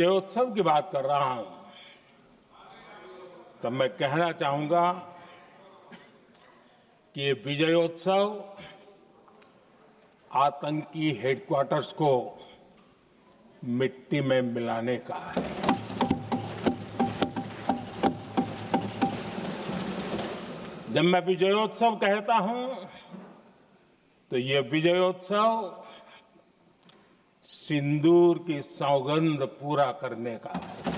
विजयोत्सव की बात कर रहा हूं तब मैं कहना चाहूंगा कि ये विजयोत्सव आतंकी हेडक्वार्टर्स को मिट्टी में मिलाने का है। जब मैं विजयोत्सव कहता हूं तो ये विजयोत्सव सिंदूर की सौगंध पूरा करने का है।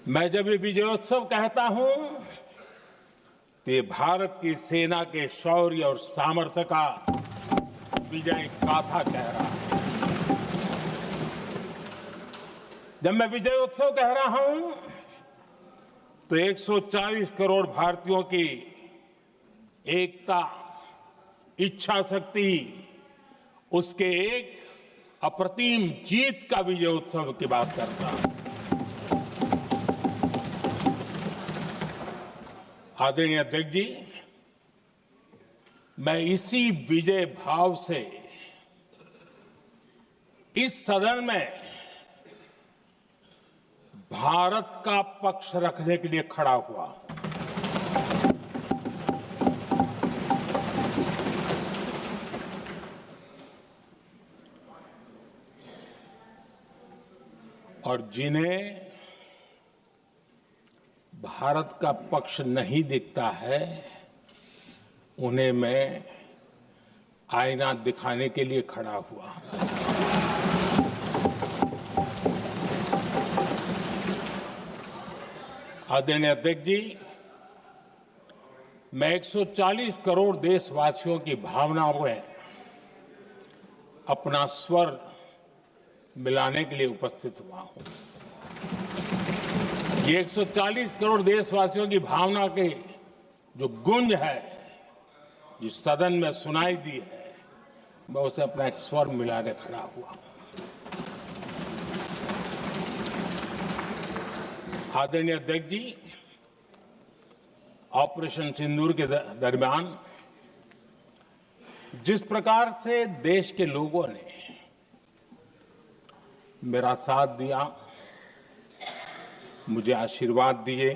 मैं जब ये विजयोत्सव कहता हूं तो ये भारत की सेना के शौर्य और सामर्थ्य का विजय गाथा कह रहा है। जब मैं विजयोत्सव कह रहा हूं तो 140 करोड़ भारतीयों की एकता, इच्छा शक्ति, उसके एक अप्रतिम जीत का विजयोत्सव की बात करता हूं। आदरणीय अध्यक्ष जी, मैं इसी विजय भाव से इस सदन में भारत का पक्ष रखने के लिए खड़ा हुआ। और जिन्हें भारत का पक्ष नहीं दिखता है उन्हें मैं आईना दिखाने के लिए खड़ा हुआ। आदरणीय अध्यक्ष जी, मैं 140 करोड़ देशवासियों की भावनाओं में अपना स्वर मिलाने के लिए उपस्थित हुआ हूं। ये 140 करोड़ देशवासियों की भावना के जो गूंज है, जिस सदन में सुनाई दी है, मैं उसे अपना एक स्वर मिलाने खड़ा हुआ। आदरणीय अध्यक्ष जी, ऑपरेशन सिंदूर के दरमियान जिस प्रकार से देश के लोगों ने मेरा साथ दिया, मुझे आशीर्वाद दिए,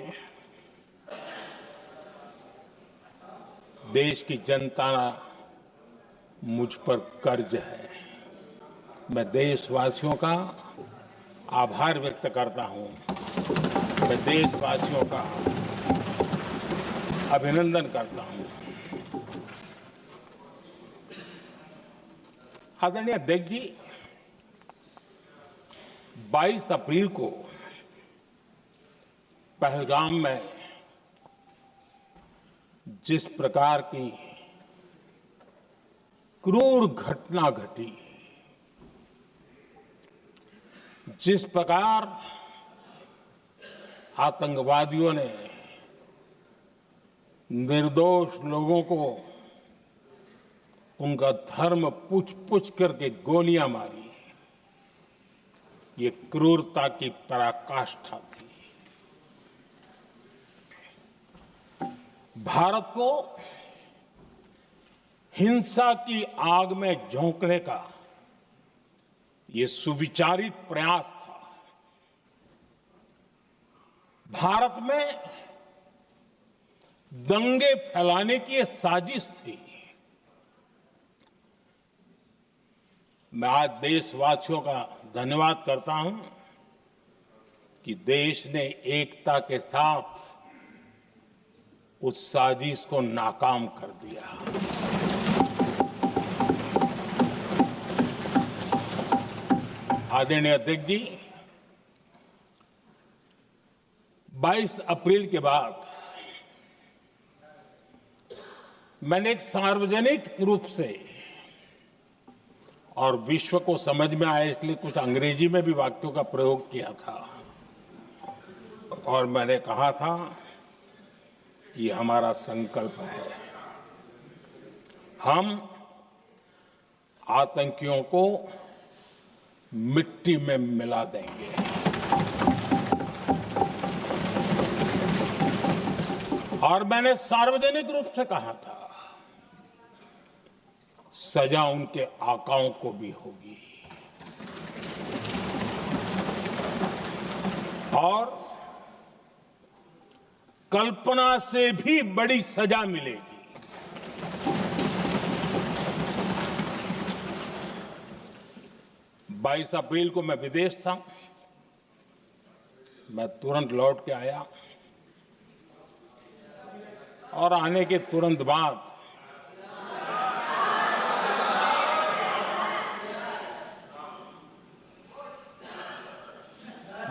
देश की जनता मुझ पर कर्ज है। मैं देशवासियों का आभार व्यक्त करता हूं। मैं देशवासियों का अभिनंदन करता हूं। आदरणीय अध्यक्ष जी, 22 अप्रैल को पहलगाम में जिस प्रकार की क्रूर घटना घटी, जिस प्रकार आतंकवादियों ने निर्दोष लोगों को उनका धर्म पूछ करके गोलियां मारी, ये क्रूरता की पराकाष्ठा थी। भारत को हिंसा की आग में झोंकने का ये सुविचारित प्रयास था। भारत में दंगे फैलाने की ये साजिश थी। मैं आज देशवासियों का धन्यवाद करता हूं कि देश ने एकता के साथ उस साजिश को नाकाम कर दिया। आदरणीय अध्यक्ष जी, 22 अप्रैल के बाद मैंने एक सार्वजनिक रूप से, और विश्व को समझ में आए इसलिए कुछ अंग्रेजी में भी वाक्यों का प्रयोग किया था, और मैंने कहा था ये हमारा संकल्प है, हम आतंकियों को मिट्टी में मिला देंगे। और मैंने सार्वजनिक रूप से कहा था, सजा उनके आकाओं को भी होगी और कल्पना से भी बड़ी सजा मिलेगी। 22 अप्रैल को मैं विदेश था। मैं तुरंत लौट के आया और आने के तुरंत बाद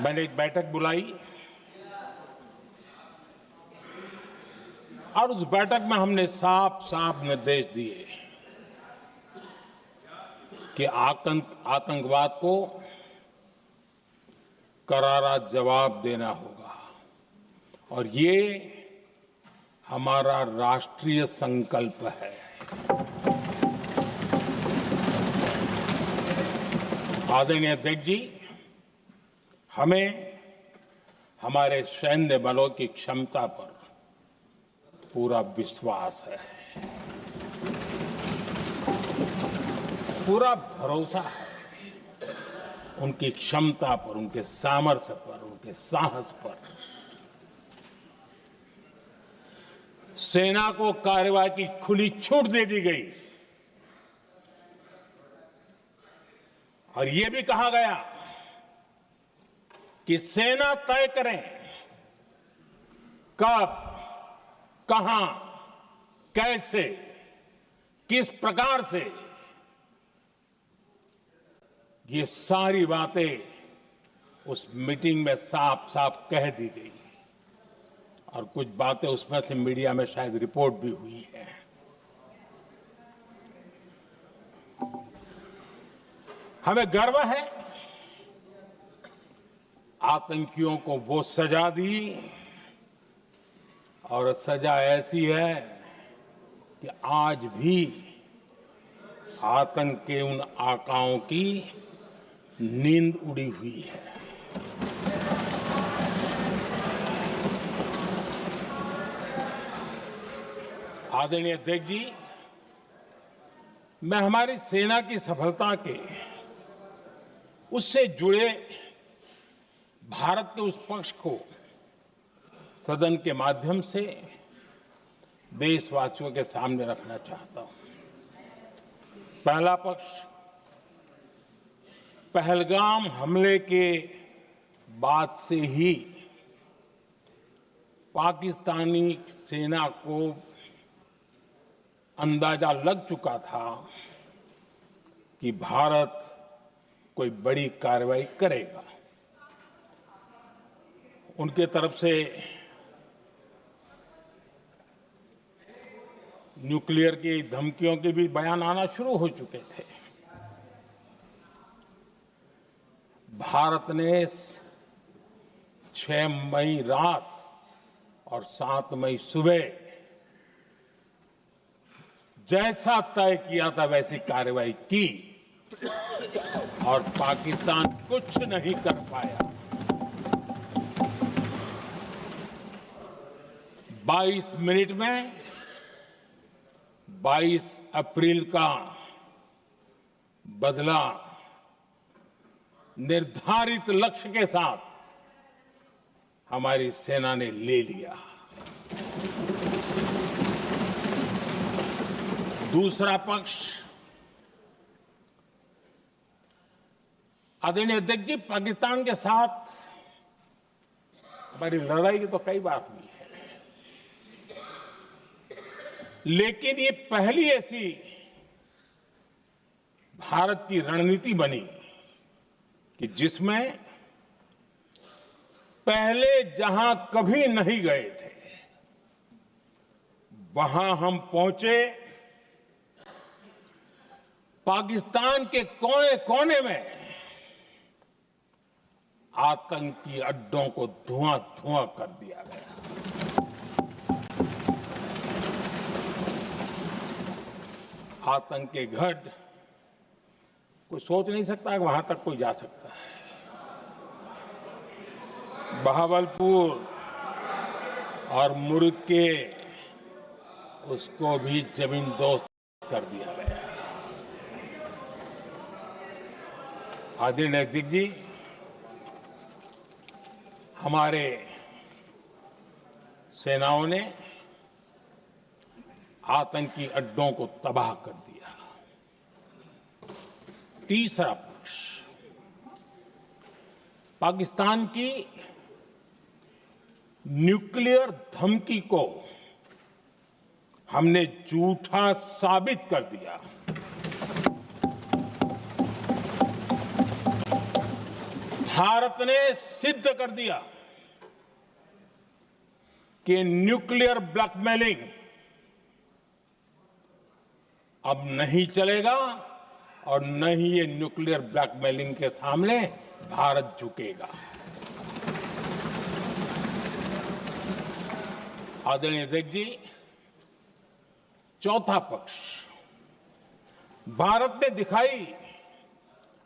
मैंने एक बैठक बुलाई और उस बैठक में हमने साफ साफ निर्देश दिए कि आतंकवाद को करारा जवाब देना होगा और ये हमारा राष्ट्रीय संकल्प है। आदरणीय अध्यक्ष जी, हमें हमारे सैन्य बलों की क्षमता पर पूरा विश्वास है, पूरा भरोसा है उनकी क्षमता पर, उनके सामर्थ्य पर, उनके साहस पर। सेना को कार्रवाई की खुली छूट दे दी गई और यह भी कहा गया कि सेना तय करें कब, कहां, कैसे, किस प्रकार से। ये सारी बातें उस मीटिंग में साफ साफ कह दी गई और कुछ बातें उसमें से मीडिया में शायद रिपोर्ट भी हुई है। हमें गर्व है आतंकियों को वो सजा दी और सजा ऐसी है कि आज भी आतंक के उन आकाओं की नींद उड़ी हुई है। आदरणीय अध्यक्ष जी, मैं हमारी सेना की सफलता के उससे जुड़े भारत के उस पक्ष को सदन के माध्यम से देशवासियों के सामने रखना चाहता हूं। पहला पक्ष, पहलगाम हमले के बाद से ही पाकिस्तानी सेना को अंदाजा लग चुका था कि भारत कोई बड़ी कार्रवाई करेगा। उनके तरफ से न्यूक्लियर की धमकियों के भी बयान आना शुरू हो चुके थे। भारत ने 6 मई रात और 7 मई सुबह जैसा तय किया था वैसी कार्रवाई की और पाकिस्तान कुछ नहीं कर पाया। 22 मिनट में 22 अप्रैल का बदला निर्धारित लक्ष्य के साथ हमारी सेना ने ले लिया। दूसरा पक्ष, आदरणीय अध्यक्ष जी, पाकिस्तान के साथ हमारी लड़ाई की तो कई बार हुई है, लेकिन ये पहली ऐसी भारत की रणनीति बनी कि जिसमें पहले जहां कभी नहीं गए थे वहां हम पहुंचे। पाकिस्तान के कोने कोने में आतंकी अड्डों को धुआं धुआं कर दिया गया। आतंक के गढ़ कोई सोच नहीं सकता कि वहां तक कोई जा सकता है। बहावलपुर और मुर्ग के उसको भी जमीन दोस्त कर दिया गया। आदरणीय अध्यक्ष जी, हमारे सेनाओं ने आतंकी अड्डों को तबाह कर दिया। तीसरा पक्ष, पाकिस्तान की न्यूक्लियर धमकी को हमने झूठा साबित कर दिया। भारत ने सिद्ध कर दिया कि न्यूक्लियर ब्लैकमेलिंग अब नहीं चलेगा और न ही ये न्यूक्लियर ब्लैकमेलिंग के सामने भारत झुकेगा। आदरणीय अध्यक्ष जी, चौथा पक्ष, भारत ने दिखाई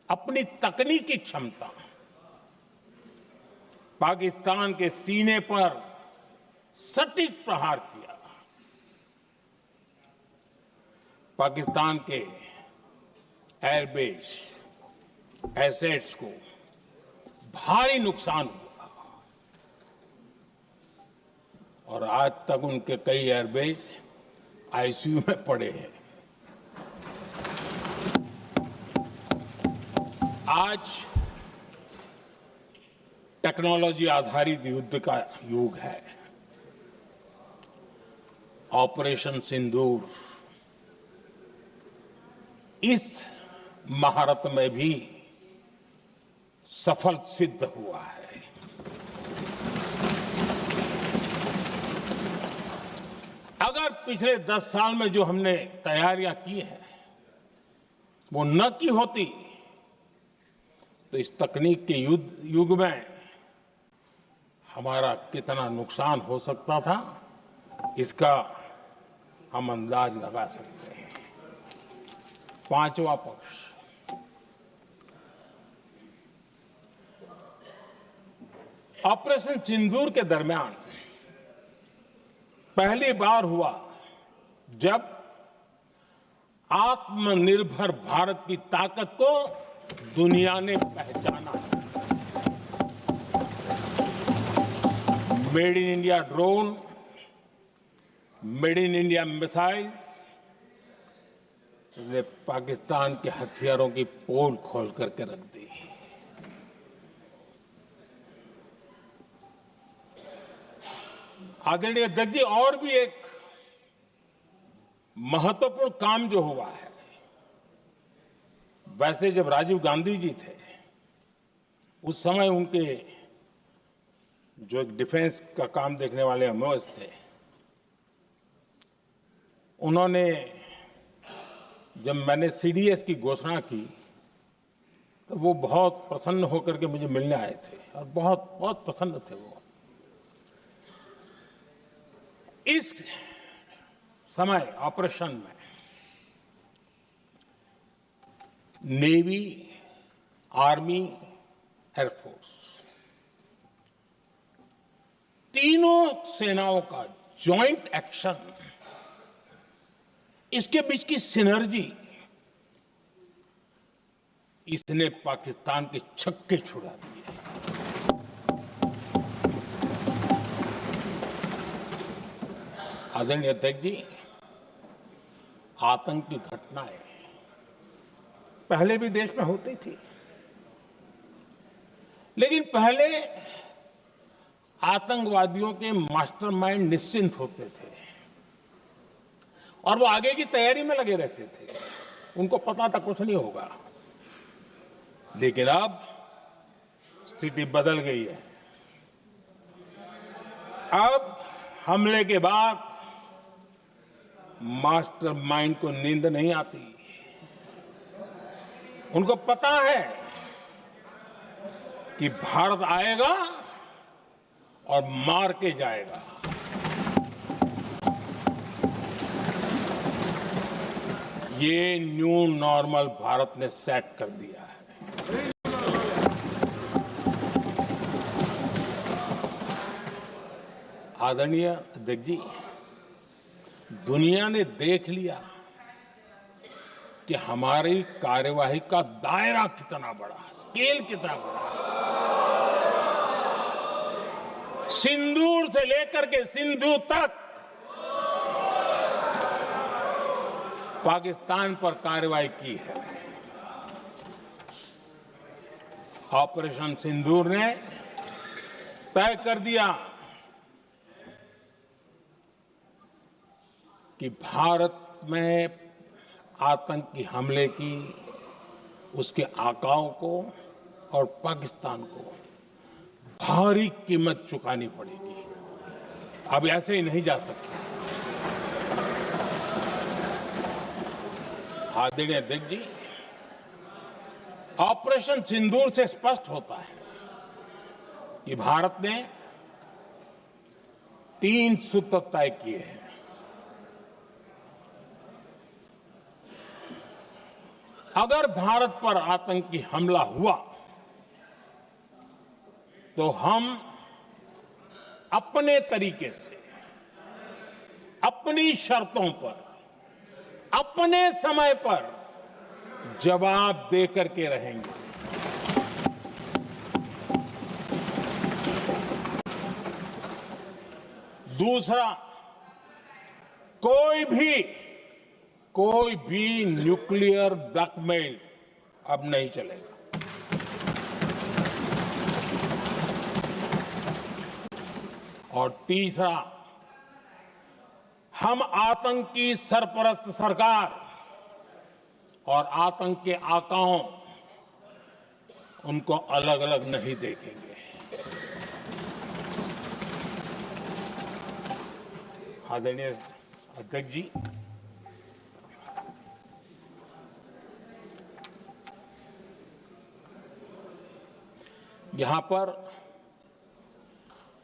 अपनी तकनीकी क्षमता। पाकिस्तान के सीने पर सटीक प्रहार किया। पाकिस्तान के एयरबेस एसेट्स को भारी नुकसान हुआ और आज तक उनके कई एयरबेस आईसीयू में पड़े हैं। आज टेक्नोलॉजी आधारित युद्ध का युग है। ऑपरेशन सिंदूर इस महारत में भी सफल सिद्ध हुआ है। अगर पिछले 10 साल में जो हमने तैयारियां की हैं वो न की होती तो इस तकनीक के युग में हमारा कितना नुकसान हो सकता था, इसका हम अंदाज लगा सकते हैं। पांचवा पक्ष, ऑपरेशन सिंदूर के दरमियान पहली बार हुआ जब आत्मनिर्भर भारत की ताकत को दुनिया ने पहचाना। Made in India drone, made in India missile ने पाकिस्तान के हथियारों की पोल खोल करके रख दी। आदरणीय अध्यक्ष जी, और भी एक महत्वपूर्ण काम जो हुआ है, वैसे जब राजीव गांधी जी थे उस समय उनके जो एक डिफेंस का काम देखने वाले एमओएस थे, उन्होंने जब मैंने सीडीएस की घोषणा की तो वो बहुत प्रसन्न होकर के मुझे मिलने आए थे और बहुत बहुत प्रसन्न थे वो। इस समय ऑपरेशन में नेवी, आर्मी, एयरफोर्स तीनों सेनाओं का जॉइंट एक्शन, इसके बीच की सिनर्जी, इसने पाकिस्तान के छक्के छुड़ा दिए। आदरणीय अध्यक्ष जी, आतंक की घटनाएं पहले भी देश में होती थी, लेकिन पहले आतंकवादियों के मास्टरमाइंड निश्चिंत होते थे और वो आगे की तैयारी में लगे रहते थे। उनको पता था कुछ नहीं होगा। लेकिन अब स्थिति बदल गई है। अब हमले के बाद मास्टरमाइंड को नींद नहीं आती। उनको पता है कि भारत आएगा और मार के जाएगा। ये न्यू नॉर्मल भारत ने सेट कर दिया है। आदरणीय अध्यक्ष जी, दुनिया ने देख लिया कि हमारी कार्यवाही का दायरा कितना बड़ा, स्केल कितना बड़ा। सिंदूर से लेकर के सिंधु तक पाकिस्तान पर कार्रवाई की है। ऑपरेशन सिंदूर ने तय कर दिया कि भारत में आतंकी हमले की, उसके आकाओं को और पाकिस्तान को भारी कीमत चुकानी पड़ेगी। अब ऐसे ही नहीं जा सकते। आदरणीय अध्यक्ष जी, ऑपरेशन सिंदूर से स्पष्ट होता है कि भारत ने 3 सूत्र तय किए हैं। अगर भारत पर आतंकी हमला हुआ तो हम अपने तरीके से, अपनी शर्तों पर, अपने समय पर जवाब दे करके रहेंगे। दूसरा, कोई भी न्यूक्लियर ब्लैकमेल अब नहीं चलेगा। और तीसरा, हम आतंक की सरपरस्त सरकार और आतंक के आकाओं, उनको अलग अलग नहीं देखेंगे। आदरणीय अध्यक्ष जी, यहां पर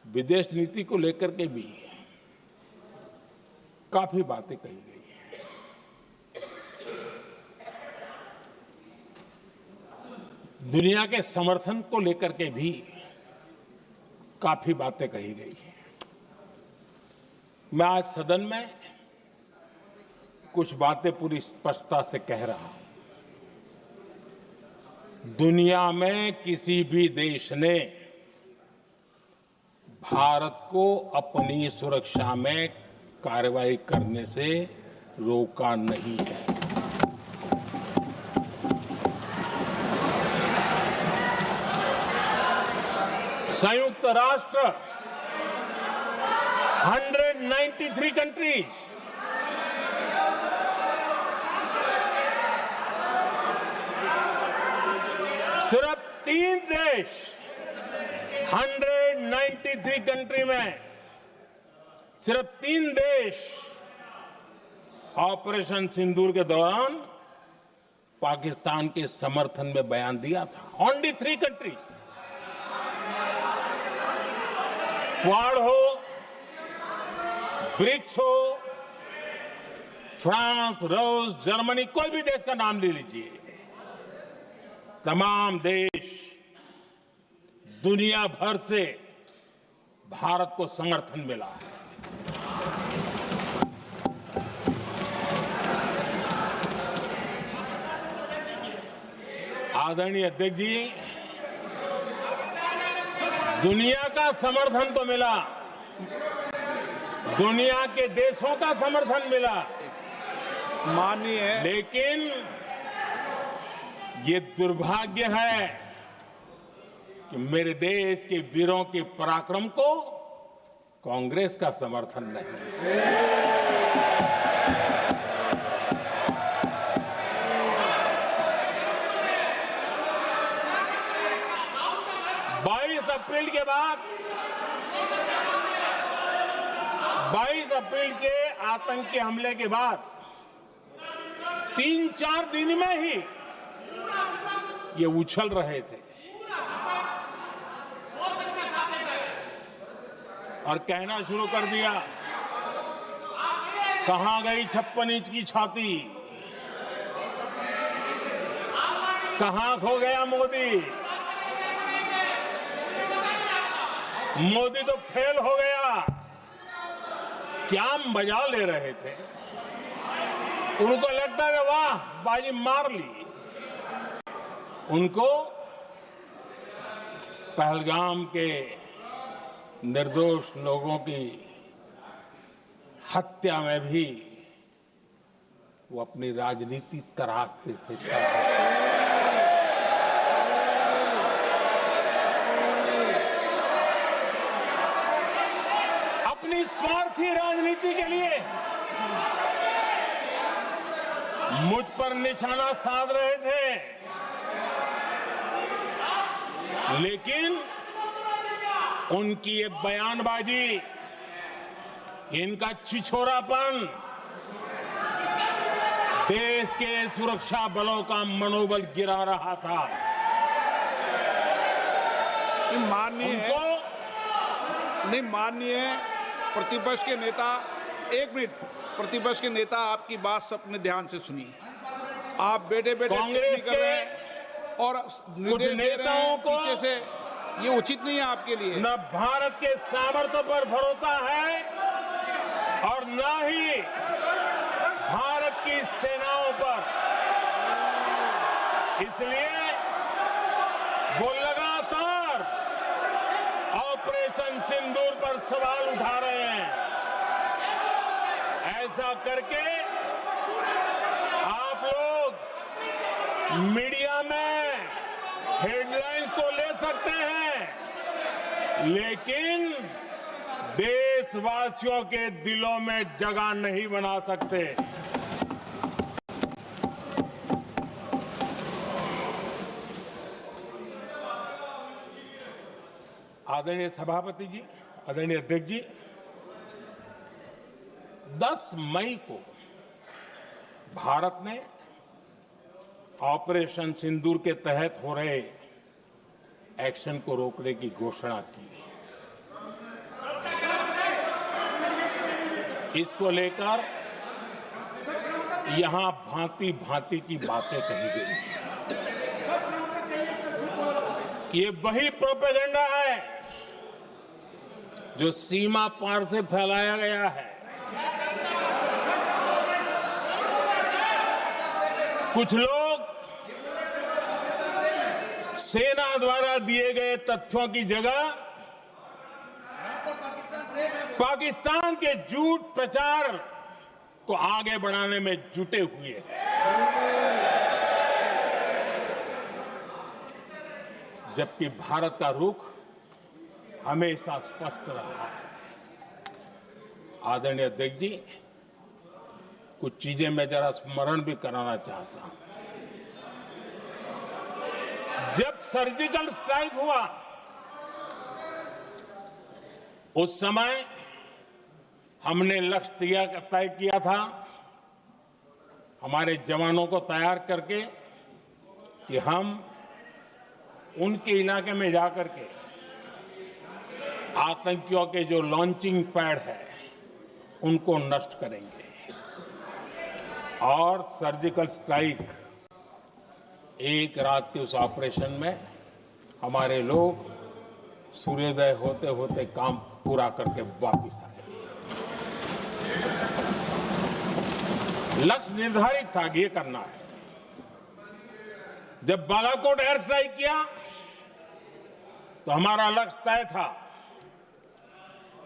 विदेश नीति को लेकर के भी काफी बातें कही गई हैं। दुनिया के समर्थन को लेकर के भी काफी बातें कही गई हैं। मैं आज सदन में कुछ बातें पूरी स्पष्टता से कह रहा हूं। दुनिया में किसी भी देश ने भारत को अपनी सुरक्षा में कार्रवाई करने से रोका नहीं है। संयुक्त राष्ट्र 193 कंट्रीज, सिर्फ 3 देश 193 कंट्री में सिर्फ 3 देश ऑपरेशन सिंदूर के दौरान पाकिस्तान के समर्थन में बयान दिया था। Only 3 countries. क्वाड हो, ब्रिक्स हो, फ्रांस, रूस, जर्मनी, कोई भी देश का नाम ले लीजिए, तमाम देश दुनिया भर से भारत को समर्थन मिला है। आदरणीय अध्यक्ष जी, दुनिया का समर्थन तो मिला, दुनिया के देशों का समर्थन मिला, माननीय, लेकिन ये दुर्भाग्य है कि मेरे देश के वीरों के पराक्रम को कांग्रेस का समर्थन नहीं। 22 अप्रैल के बाद, 22 अप्रैल के आतंकी हमले के बाद 3-4 दिन में ही ये उछल रहे थे और कहना शुरू कर दिया, कहां गई 56 इंच की छाती, कहां खो गया मोदी, मोदी तो फेल हो गया। क्या मजा ले रहे थे। उनको लगता लगता है वाह बाजी मार ली, उनको पहलगाम के निर्दोष लोगों की हत्या में भी वो अपनी राजनीति तराशते थे। अपनी स्वार्थी राजनीति के लिए मुझ पर निशाना साध रहे थे, लेकिन उनकी ये बयानबाजी, इनका छिछोरापन देश के सुरक्षा बलों का मनोबल गिरा रहा था। माननीय प्रतिपक्ष के नेता, एक मिनट, प्रतिपक्ष के नेता आपकी बात सबने ध्यान से सुनी। आप बेटे कांग्रेस कर रहे हैं और कुछ नेताओं को पीछे से, ये उचित नहीं है आपके लिए। न भारत के सामर्थ्य पर भरोसा है और न ही भारत की सेनाओं पर, इसलिए वो लगातार ऑपरेशन सिंदूर पर सवाल उठा रहे हैं। ऐसा करके आप लोग मीडिया में हेडलाइंस तो ले सकते हैं, लेकिन देशवासियों के दिलों में जगह नहीं बना सकते। आदरणीय सभापति जी, आदरणीय अध्यक्ष जी, 10 मई को भारत ने ऑपरेशन सिंदूर के तहत हो रहे एक्शन को रोकने की घोषणा की। इसको लेकर यहां भांति भांति की बातें कही गई। ये वही प्रोपेगेंडा है जो सीमा पार से फैलाया गया है। कुछ लोग सेना द्वारा दिए गए तथ्यों की जगह पाकिस्तान के झूठ प्रचार को आगे बढ़ाने में जुटे हुए हैं। जबकि भारत का रुख हमेशा स्पष्ट रहा है। आदरणीय अध्यक्ष जी, कुछ चीजें मैं जरा स्मरण भी कराना चाहता हूं। जब सर्जिकल स्ट्राइक हुआ, उस समय हमने लक्ष्य तय किया था, हमारे जवानों को तैयार करके, कि हम उनके इलाके में जाकर के आतंकियों के जो लॉन्चिंग पैड है उनको नष्ट करेंगे। और सर्जिकल स्ट्राइक, एक रात के उस ऑपरेशन में हमारे लोग सूर्योदय होते होते काम पूरा करके वापस आए। लक्ष्य निर्धारित था कि ये करना है। जब बालाकोट एयर स्ट्राइक किया तो हमारा लक्ष्य तय था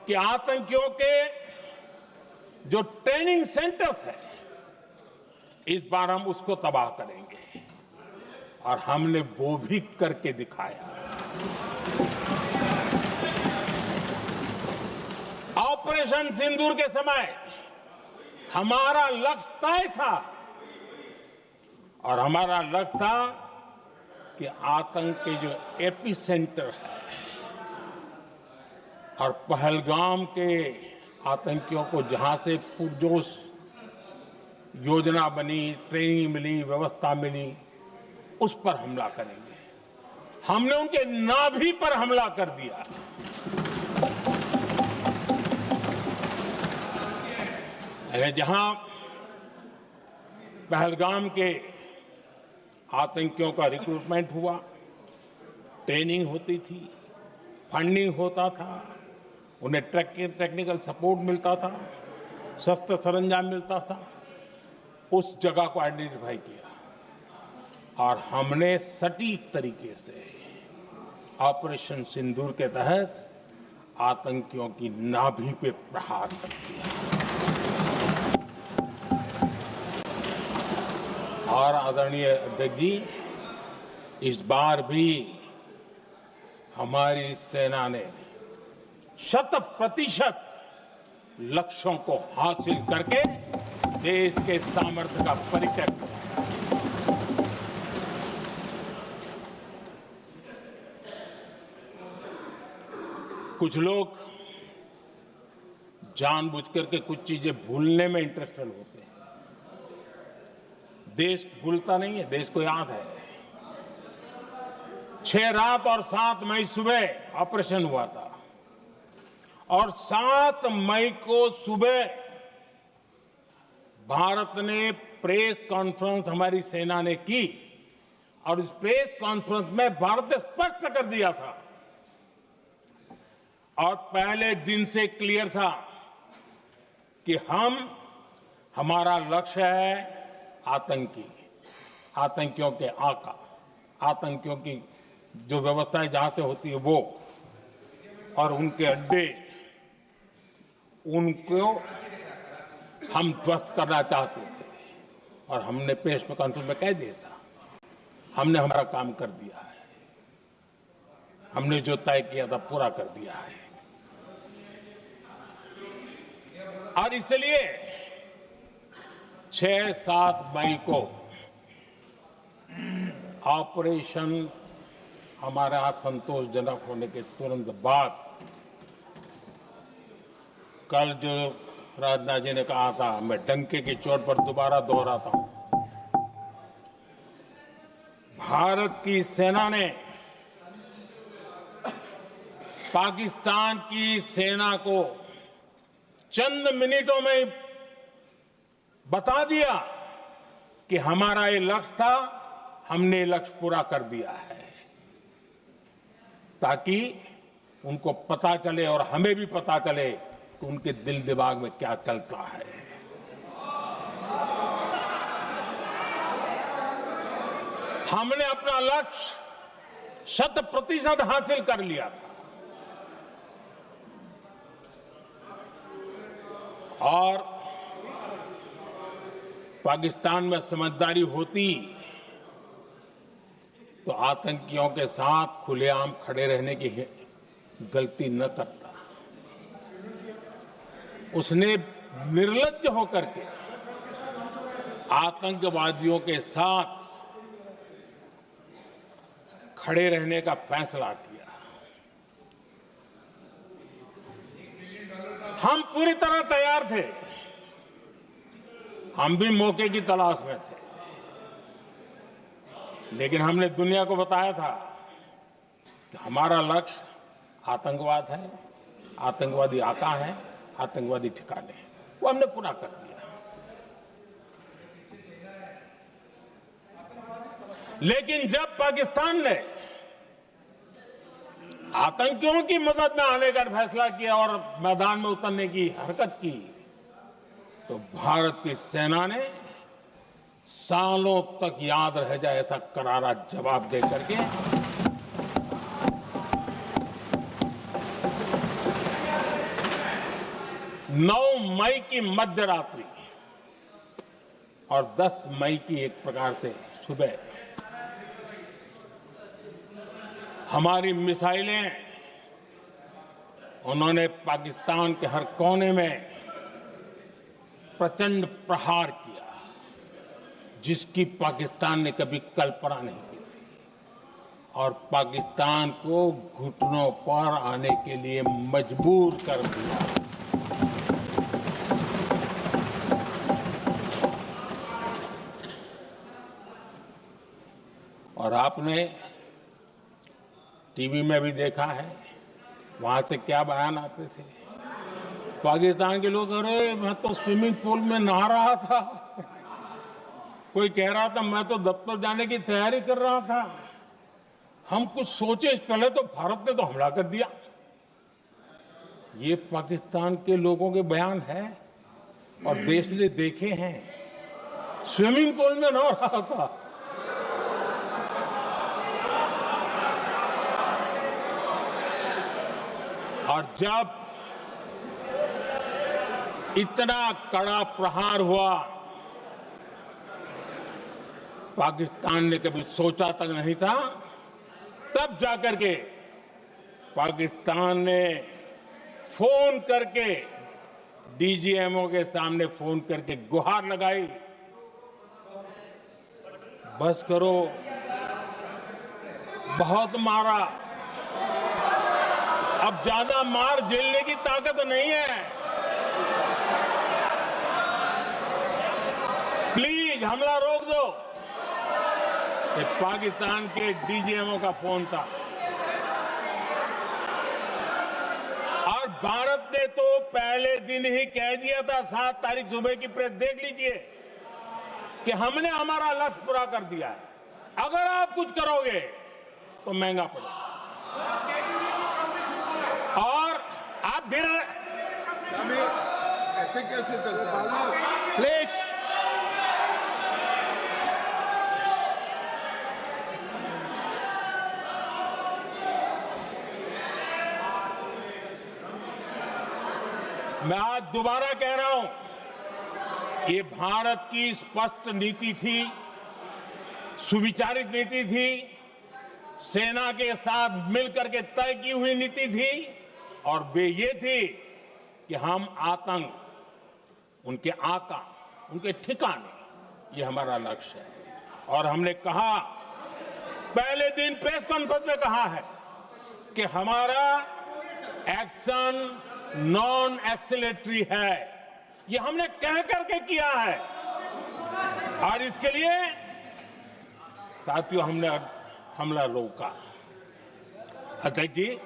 कि आतंकियों के जो ट्रेनिंग सेंटर्स है, इस बार हम उसको तबाह करेंगे, और हमने वो भी करके दिखाया। ऑपरेशन सिंदूर के समय हमारा लक्ष्य तय था, और हमारा लक्ष्य था कि आतंक के जो एपी सेंटर है और पहलगाम के आतंकियों को जहां से पुरजोश योजना बनी, ट्रेनिंग मिली, व्यवस्था मिली, उस पर हमला करेंगे। हमने उनके नाभि पर हमला कर दिया। जहां पहलगाम के आतंकियों का रिक्रूटमेंट हुआ, ट्रेनिंग होती थी, फंडिंग होता था, उन्हें टेक्निकल सपोर्ट मिलता था, शस्त्र सरंजाम मिलता था, उस जगह को आइडेंटिफाई किया और हमने सटीक तरीके से ऑपरेशन सिंदूर के तहत आतंकियों की नाभि पे प्रहार कर दिया। और आदरणीय अध्यक्ष जी, इस बार भी हमारी सेना ने 100% लक्ष्यों को हासिल करके देश के सामर्थ्य का परिचय दिया। कुछ लोग जानबूझकर के कुछ चीजें भूलने में इंटरेस्टेड होते हैं। देश भूलता नहीं है, देश को याद है। 6 रात और 7 मई सुबह ऑपरेशन हुआ था और 7 मई को सुबह भारत ने प्रेस कॉन्फ्रेंस हमारी सेना ने की और इस प्रेस कॉन्फ्रेंस में भारत ने स्पष्ट कर दिया था और पहले दिन से क्लियर था कि हमारा लक्ष्य है आतंकियों के आका, आतंकियों की जो व्यवस्थाएं जहां से होती है वो और उनके अड्डे, उनको हम ध्वस्त करना चाहते थे और हमने प्रेस कॉन्फ्रेंस में कह दिया था, हमने हमारा काम कर दिया है, हमने जो तय किया था पूरा कर दिया है। और इसलिए 6-7 मई को ऑपरेशन हमारा संतोषजनक होने के तुरंत बाद कल जो राजनाथ जी ने कहा था, मैं डंके की चोट पर दोबारा दोहराता हूं, भारत की सेना ने पाकिस्तान की सेना को चंद मिनटों में बता दिया कि हमारा ये लक्ष्य था, हमने लक्ष्य पूरा कर दिया है, ताकि उनको पता चले और हमें भी पता चले कि उनके दिल दिमाग में क्या चलता है। हमने अपना लक्ष्य 100% हासिल कर लिया था और पाकिस्तान में समझदारी होती तो आतंकियों के साथ खुलेआम खड़े रहने की गलती न करता। उसने निर्लज्ज होकर के आतंकवादियों के साथ खड़े रहने का फैसला किया। हम पूरी तरह तैयार थे, हम भी मौके की तलाश में थे, लेकिन हमने दुनिया को बताया था कि हमारा लक्ष्य आतंकवाद है, आतंकवादी आका है, आतंकवादी ठिकाने हैं, वो हमने पूरा कर दिया। लेकिन जब पाकिस्तान ने आतंकियों की मदद में आने का फैसला किया और मैदान में उतरने की हरकत की, तो भारत की सेना ने सालों तक याद रह जाए ऐसा करारा जवाब दे करके 9 मई की मध्य रात्रि और 10 मई की एक प्रकार से सुबह हमारी मिसाइलें उन्होंने पाकिस्तान के हर कोने में प्रचंड प्रहार किया, जिसकी पाकिस्तान ने कभी कल्पना नहीं की थी और पाकिस्तान को घुटनों पर आने के लिए मजबूर कर दिया। और आपने टीवी में भी देखा है, वहां से क्या बयान आते थे। पाकिस्तान के लोग, अरे मैं तो स्विमिंग पूल में नहा रहा था, कोई कह रहा था मैं तो दफ्तर जाने की तैयारी कर रहा था, हम कुछ सोचे इस पहले तो भारत ने तो हमला कर दिया। ये पाकिस्तान के लोगों के बयान है और देश ने देखे हैं। स्विमिंग पूल में नहा रहा था। और जब इतना कड़ा प्रहार हुआ, पाकिस्तान ने कभी सोचा तक नहीं था, तब जाकर के पाकिस्तान ने फोन करके डीजीएमओ के सामने फोन करके गुहार लगाई, बस करो, बहुत मारा, अब ज्यादा मार झेलने की ताकत नहीं है, प्लीज हमला रोक दो। ये पाकिस्तान के डीजीएमओ का फोन था। और भारत ने तो पहले दिन ही कह दिया था, 7 तारीख सुबह की प्रेस देख लीजिए, कि हमने हमारा लक्ष्य पूरा कर दिया है, अगर आप कुछ करोगे तो महंगा पड़ेगा। और आप धीरे ऐसे कैसे चलता है? प्लीज मैं आज दोबारा कह रहा हूं, ये भारत की स्पष्ट नीति थी, सुविचारित नीति थी, सेना के साथ मिलकर के तय की हुई नीति थी, और वे ये थी कि हम आतंक, उनके आका, उनके ठिकाने, ये हमारा लक्ष्य है। और हमने कहा, पहले दिन प्रेस कॉन्फ्रेंस में कहा है कि हमारा एक्शन नॉन एक्सीलेटरी है, ये हमने कह करके किया है। और इसके लिए साथियों हमने हमला रोका। अध्यक्ष जी,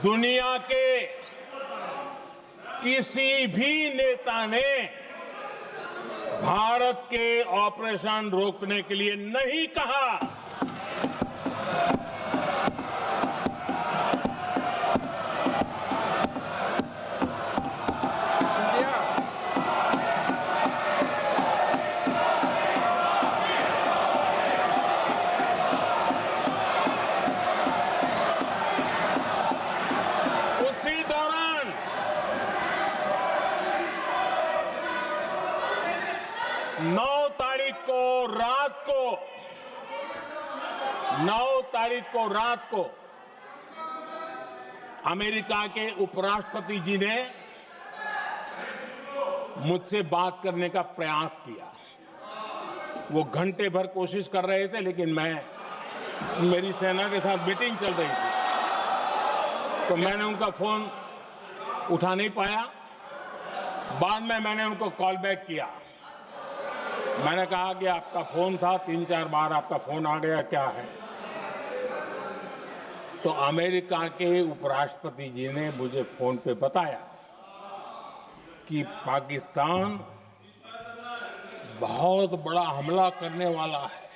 दुनिया के किसी भी नेता ने भारत के ऑपरेशन रोकने के लिए नहीं कहा। उसी दौरान 9 तारीख को रात को अमेरिका के उपराष्ट्रपति जी ने मुझसे बात करने का प्रयास किया। वो घंटे भर कोशिश कर रहे थे, लेकिन मेरी सेना के साथ मीटिंग चल रही थी, तो मैंने उनका फोन उठा नहीं पाया। बाद में मैंने उनको कॉल बैक किया। मैंने कहा कि आपका फोन था, 3-4 बार आपका फोन आ गया, क्या है? तो अमेरिका के उपराष्ट्रपति जी ने मुझे फोन पे बताया कि पाकिस्तान बहुत बड़ा हमला करने वाला है,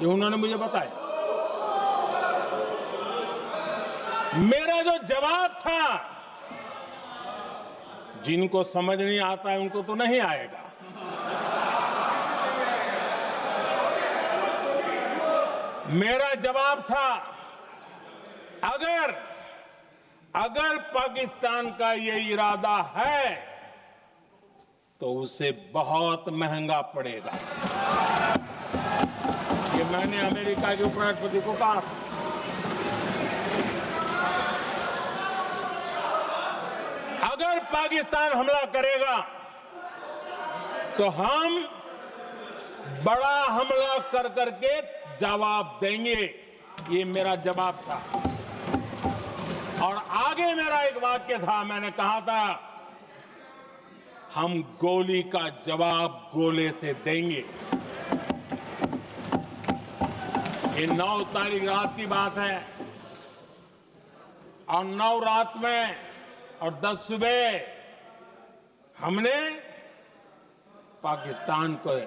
ये उन्होंने मुझे बताया। मेरा जो जवाब था, जिनको समझ नहीं आता है उनको तो नहीं आएगा, मेरा जवाब था, अगर पाकिस्तान का ये इरादा है तो उसे बहुत महंगा पड़ेगा। ये मैंने अमेरिका के उपराष्ट्रपति को कहा। अगर पाकिस्तान हमला करेगा तो हम बड़ा हमला कर करके जवाब देंगे, ये मेरा जवाब था। और आगे मेरा एक वाक्य था, मैंने कहा था, हम गोली का जवाब गोले से देंगे। ये 9 तारीख रात की बात है, और 9 रात में और 10 सुबह हमने पाकिस्तान को,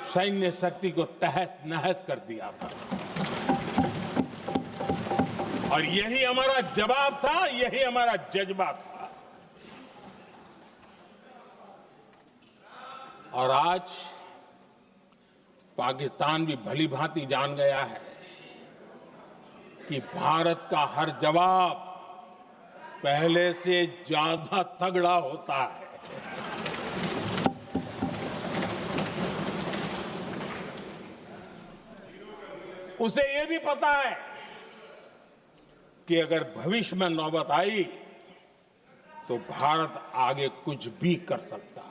सैन्य शक्ति को तहस नहस कर दिया था। और यही हमारा जवाब था, यही हमारा जज्बा था। और आज पाकिस्तान भी भली भांति जान गया है कि भारत का हर जवाब पहले से ज्यादा तगड़ा होता है। उसे ये भी पता है कि अगर भविष्य में नौबत आई तो भारत आगे कुछ भी कर सकता है।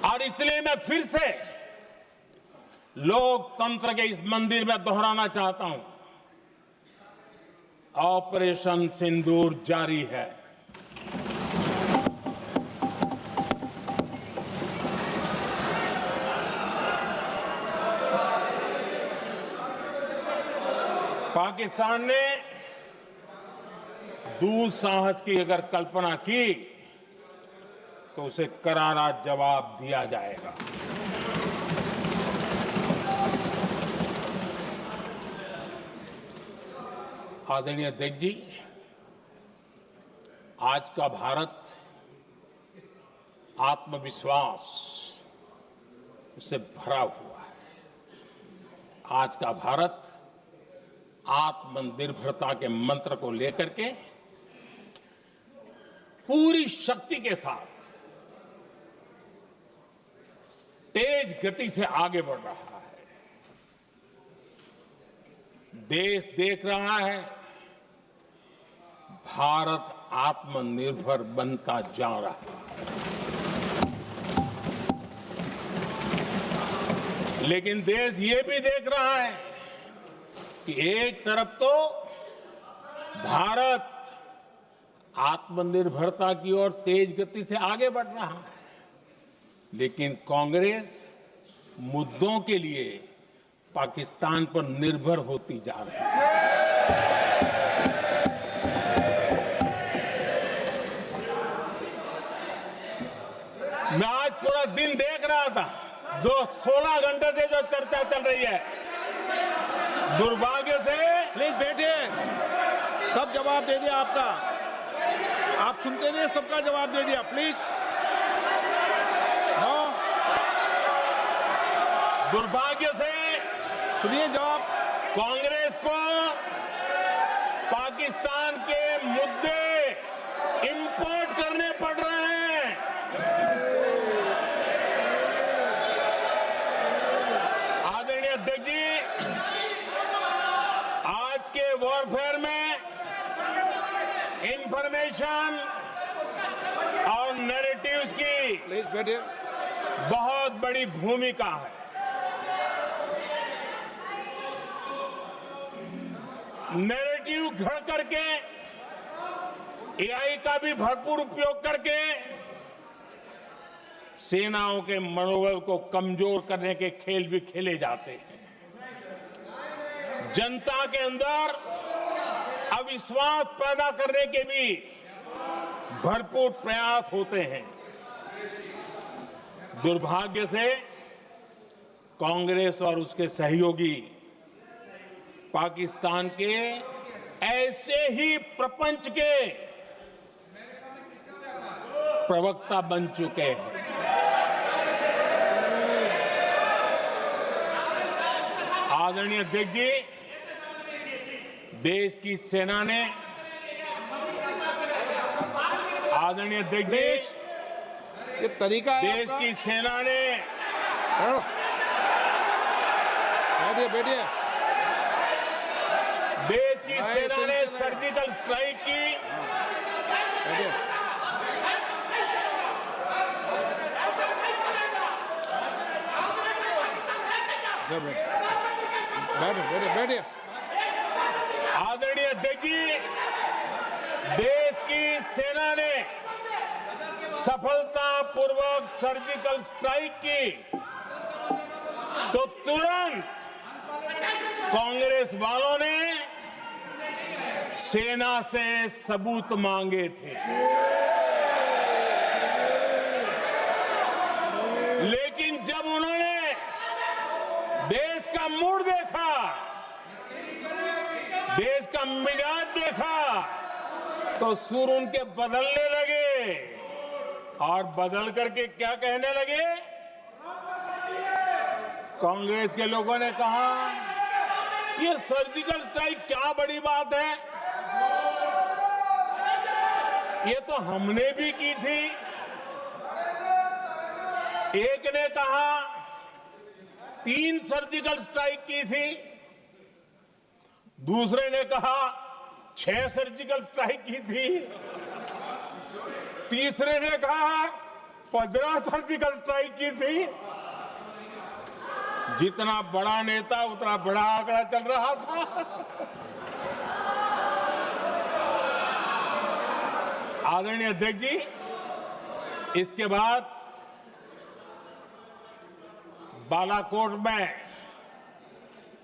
और इसलिए मैं फिर से लोकतंत्र के इस मंदिर में दोहराना चाहता हूं, ऑपरेशन सिंदूर जारी है। पाकिस्तान ने दुस्साहस की अगर कल्पना की तो उसे करारा जवाब दिया जाएगा। आदरणीय अध्यक्ष जी, आज का भारत आत्मविश्वास से भरा हुआ है। आज का भारत आत्मनिर्भरता के मंत्र को लेकर के पूरी शक्ति के साथ तेज गति से आगे बढ़ रहा है। देश देख रहा है भारत आत्मनिर्भर बनता जा रहा है, लेकिन देश ये भी देख रहा है कि एक तरफ तो भारत आत्मनिर्भरता की ओर तेज गति से आगे बढ़ रहा है, लेकिन कांग्रेस मुद्दों के लिए पाकिस्तान पर निर्भर होती जा रही है। मैं आज पूरा दिन देख रहा था, जो 16 घंटे से जो चर्चा चल रही है, दुर्भाग्य से। प्लीज बैठिए, सब जवाब दे दिया आपका, आप सुनते नहीं, सबका जवाब दे दिया। प्लीज नो, दुर्भाग्य से सुनिए जवाब। कांग्रेस को पाकिस्तान के मुद्दे इंपोर्ट करने पड़ रहे हैं। आदरणीय अध्यक्ष जी, आज के वॉरफेयर में इंफॉर्मेशन और नैरेटिव्स की प्लीज बैठिए। बहुत बड़ी भूमिका है। नैरेटिव घड़ करके, एआई का भी भरपूर उपयोग करके सेनाओं के मनोबल को कमजोर करने के खेल भी खेले जाते हैं। जनता के अंदर अविश्वास पैदा करने के भी भरपूर प्रयास होते हैं। दुर्भाग्य से कांग्रेस और उसके सहयोगी पाकिस्तान के ऐसे ही प्रपंच के प्रवक्ता बन चुके हैं। आदरणीय अध्यक्ष जी, देश की सेना ने, आदरणीय अध्यक्ष जी, ये तरीका है देश आपका? की सेना ने, बैठिए बैठिए। देश की सेना ने सर्जिकल स्ट्राइक की। बैठिए। बैठिए बैठिए। आदरणीय अध्यक्ष जी, देश की सेना ने सफलतापूर्वक सर्जिकल स्ट्राइक की तो तुरंत कांग्रेस वालों ने सेना से सबूत मांगे थे, लेकिन जब उन्होंने देश का मूड देखा, देश का मिजाज देखा, तो सुर उनके बदलने लगे। और बदल करके क्या कहने लगे? कांग्रेस के लोगों ने कहा ये सर्जिकल स्ट्राइक क्या बड़ी बात है, ये तो हमने भी की थी। एक ने कहा 3 सर्जिकल स्ट्राइक की थी, दूसरे ने कहा 6 सर्जिकल स्ट्राइक की थी, तीसरे ने कहा 15 सर्जिकल स्ट्राइक की थी। जितना बड़ा नेता उतना बड़ा आंकड़ा चल रहा था। आदरणीय अध्यक्ष जी, इसके बाद बालाकोट में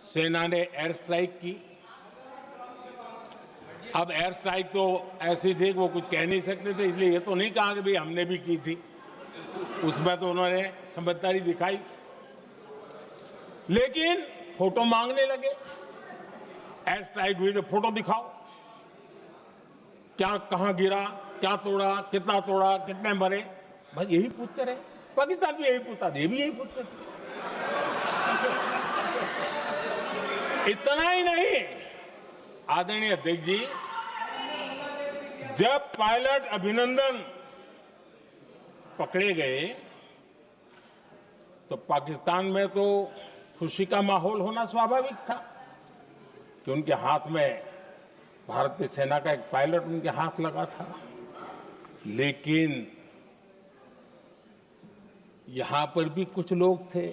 सेना ने एयर स्ट्राइक की। अब एयर स्ट्राइक तो ऐसी थी कि वो कुछ कह नहीं सकते थे, इसलिए ये तो नहीं कहा कि भाई हमने भी की थी। उसमें तो उन्होंने समझदारी दिखाई, लेकिन फोटो मांगने लगे। एयर स्ट्राइक हुई तो फोटो दिखाओ, क्या कहां गिरा, क्या तोड़ा, कितना तोड़ा, कितने मरे, बस यही पूछते रहे। पाकिस्तान भी यही पूछता था, ये भी यही पूछते थे। इतना ही नहीं, आदरणीय अध्यक्ष जी, जब पायलट अभिनंदन पकड़े गए तो पाकिस्तान में तो खुशी का माहौल होना स्वाभाविक था कि उनके हाथ में भारतीय सेना का एक पायलट उनके हाथ लगा था। लेकिन यहां पर भी कुछ लोग थे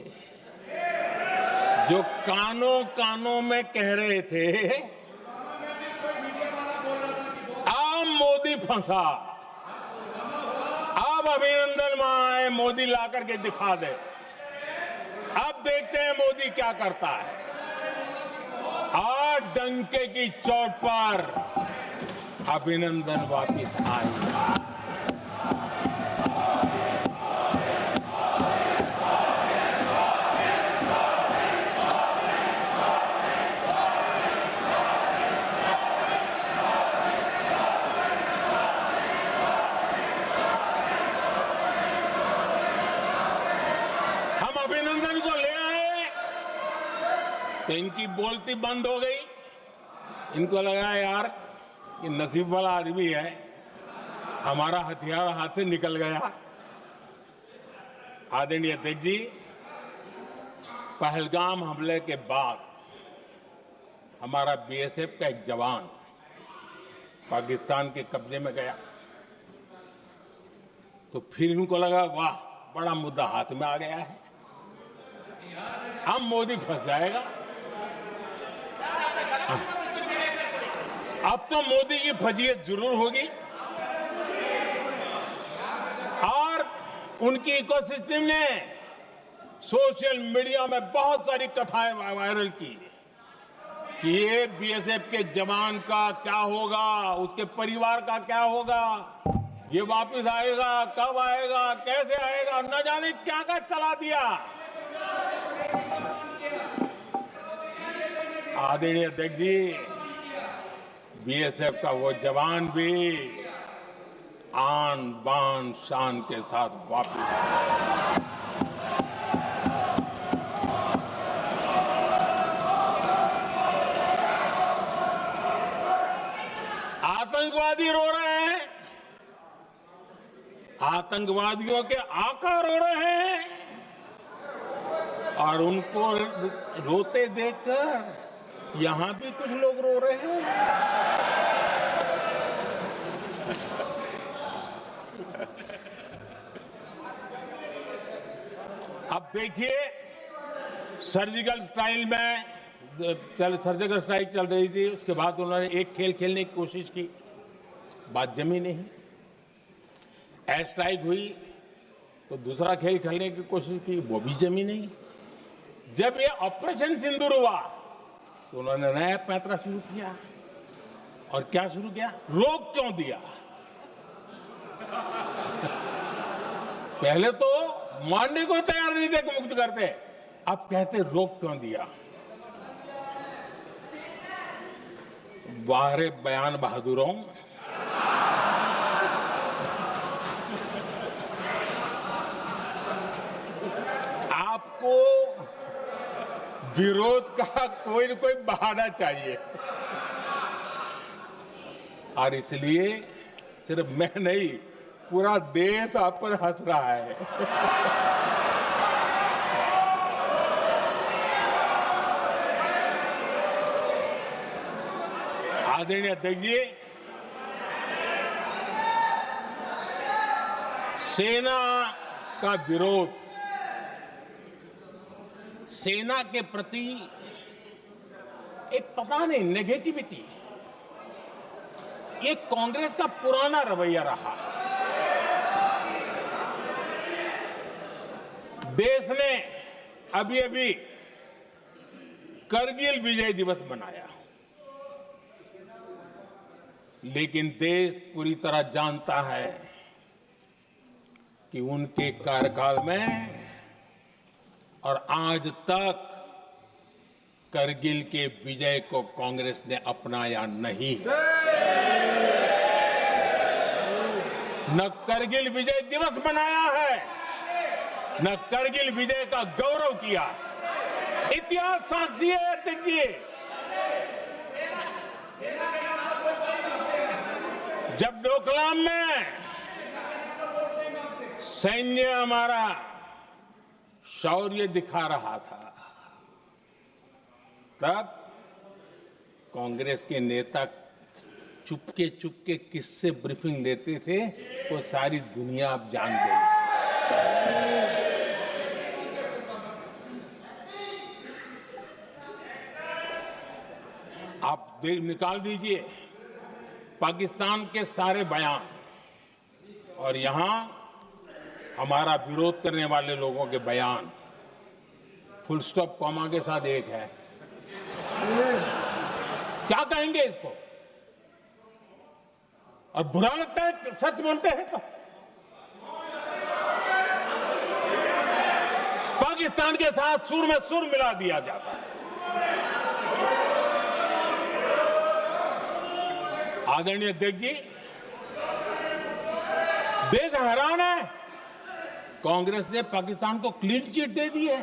जो कानों कानों में कह रहे थे अब मोदी फंसा, अब अभिनंदन वहां आए, मोदी ला करके दिखा दे, अब देखते हैं मोदी क्या करता है। आज डंके की चोट पर अभिनंदन वापिस आए। अभिनंदन को ले आए तो इनकी बोलती बंद हो गई। इनको लगा यार ये नसीब वाला आदमी है, हमारा हथियार हाथ से निकल गया। आदरणीय अध्यक्ष जी, पहलगाम हमले के बाद हमारा बीएसएफ का एक जवान पाकिस्तान के कब्जे में गया तो फिर इनको लगा वाह बड़ा मुद्दा हाथ में आ गया है, अब मोदी फंस जाएगा। अब तो मोदी की फजीयत जरूर होगी। और उनकी इकोसिस्टम ने सोशल मीडिया में बहुत सारी कथाएं वायरल की कि ये बीएसएफ के जवान का क्या होगा, उसके परिवार का क्या होगा, ये वापस आएगा, कब आएगा, कैसे आएगा, न जाने क्या क्या चला दिया। आदरणीय अध्यक्ष जी, बीएसएफ का वो जवान भी आन बान शान के साथ वापस आया। आतंकवादी रो रहे हैं, आतंकवादियों के आका रो रहे हैं और उनको रोते देखकर यहां भी कुछ लोग रो रहे हैं। अब देखिए, सर्जिकल स्ट्राइक में सर्जिकल स्ट्राइक चल रही थी, उसके बाद उन्होंने एक खेल खेलने की कोशिश की, बात जमी नहीं। एयर स्ट्राइक हुई तो दूसरा खेल खेलने की कोशिश की, वो भी जमी नहीं। जब ये ऑपरेशन सिंदूर हुआ तो उन्होंने नया पैंतरा शुरू किया। और क्या शुरू किया? रोक क्यों दिया? पहले तो मानने को तैयार नहीं थे कि मुक्त करते, अब कहते रोक क्यों दिया। वाह बयान बहादुरों, विरोध का कोई न कोई बहाना चाहिए और इसलिए सिर्फ मैं नहीं, पूरा देश आप पर हंस रहा है। आदरणीय अध्यक्ष जी, सेना का विरोध, सेना के प्रति एक पता नहीं नेगेटिविटी, ये कांग्रेस का पुराना रवैया रहा है। देश ने अभी करगिल विजय दिवस मनाया, लेकिन देश पूरी तरह जानता है कि उनके कार्यकाल में और आज तक करगिल के विजय को कांग्रेस ने अपनाया नहीं। न करगिल विजय दिवस मनाया है, न करगिल विजय का गौरव किया। इतिहास साक्षी है अध्यक्ष जी। जब डोकलाम में सैन्य हमारा शौर्य दिखा रहा था, तब कांग्रेस के नेता चुपके चुपके किससे ब्रीफिंग लेते थे वो सारी दुनिया अब जान गई। आप निकाल दीजिए पाकिस्तान के सारे बयान और यहां हमारा विरोध करने वाले लोगों के बयान, फुल स्टॉप कॉमा के साथ एक है। क्या कहेंगे इसको? और बुरा लगता है सच बोलते हैं तो। पाकिस्तान के साथ सुर में सुर मिला दिया जाता है। आदरणीय अध्यक्ष जी, देश हैरान है, कांग्रेस ने पाकिस्तान को क्लीन चिट दे दी है।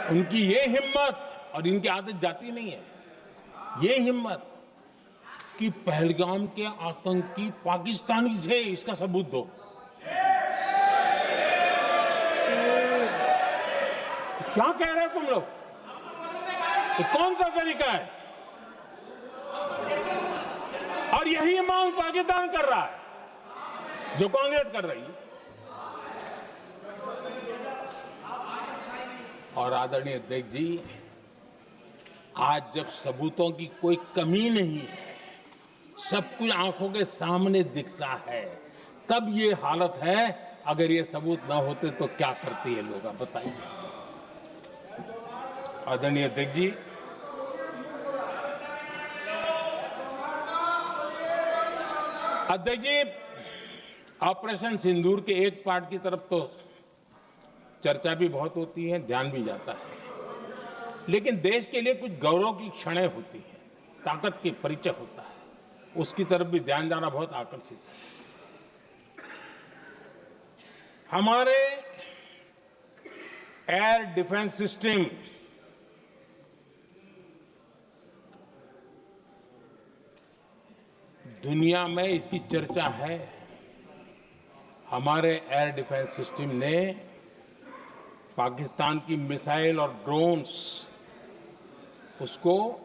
उनकी ये हिम्मत, और इनकी आदत जाती नहीं है, ये हिम्मत कि पहलगाम के आतंकी पाकिस्तानी थे, इसका सबूत दो। क्या कह रहे हो तुम लोग? तो कौन सा तरीका है? और यही मांग पाकिस्तान कर रहा है जो कांग्रेस कर रही है। और आदरणीय अध्यक्ष जी, आज जब सबूतों की कोई कमी नहीं है, सब कुछ आंखों के सामने दिखता है, तब ये हालत है। अगर ये सबूत ना होते तो क्या करते ये लोग, आप बताइए। आदरणीय अध्यक्ष जी, ऑपरेशन सिंदूर के एक पार्ट की तरफ तो चर्चा भी बहुत होती है, ध्यान भी जाता है, लेकिन देश के लिए कुछ गौरव की क्षणें होती हैं, ताकत की परिचय होता है, उसकी तरफ भी ध्यान जाना बहुत आकर्षित है। हमारे एयर डिफेंस सिस्टम दुनिया में इसकी चर्चा है। हमारे एयर डिफेंस सिस्टम ने पाकिस्तान की मिसाइल और ड्रोन्स उसको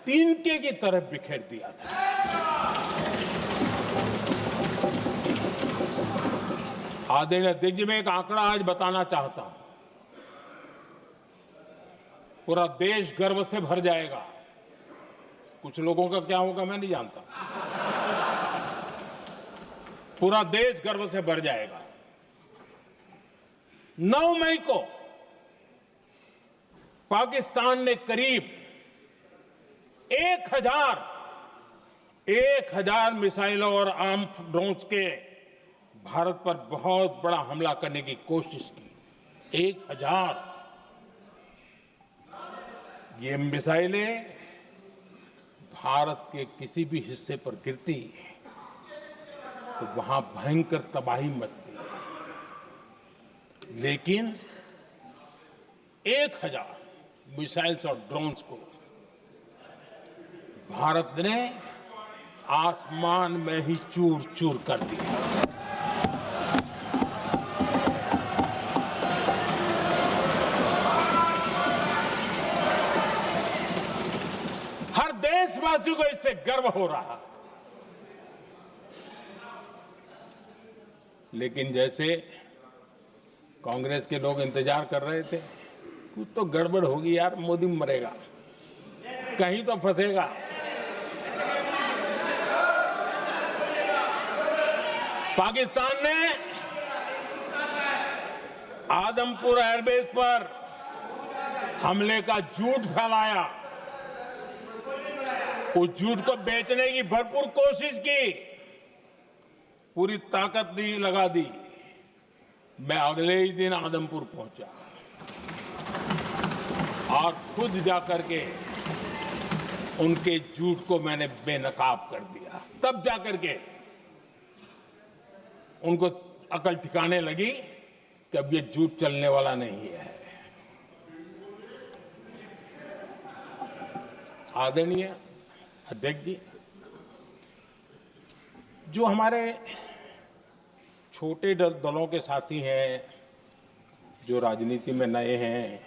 तिनके की तरफ बिखेर दिया था। आदरणीय अध्यक्ष जी, मैं एक आंकड़ा आज बताना चाहता हूं, पूरा देश गर्व से भर जाएगा। कुछ लोगों का क्या होगा मैं नहीं जानता, पूरा देश गर्व से भर जाएगा। 9 मई को पाकिस्तान ने करीब 1000 मिसाइलों और आर्म्ड ड्रोन्स के भारत पर बहुत बड़ा हमला करने की कोशिश की। 1000 ये मिसाइलें भारत के किसी भी हिस्से पर गिरती तो वहां भयंकर तबाही मचती है। लेकिन 1000 मिसाइल्स और ड्रोन्स को भारत ने आसमान में ही चूर चूर कर दिया। हर देशवासी को इससे गर्व हो रहा। लेकिन जैसे कांग्रेस के लोग इंतजार कर रहे थे, कुछ तो गड़बड़ होगी यार, मोदी मरेगा, कहीं तो फंसेगा। पाकिस्तान ने आदमपुर एयरबेस पर हमले का झूठ फैलाया। उस झूठ को बेचने की भरपूर कोशिश की, पूरी ताकत दी लगा दी। मैं अगले ही दिन आदमपुर पहुंचा और खुद जाकर के उनके झूठ को मैंने बेनकाब कर दिया। तब जाकर के उनको अकल ठिकाने लगी कि अब ये झूठ चलने वाला नहीं है। आदरणीय अध्यक्ष जी, जो हमारे छोटे दलों के साथी हैं, जो राजनीति में नए हैं,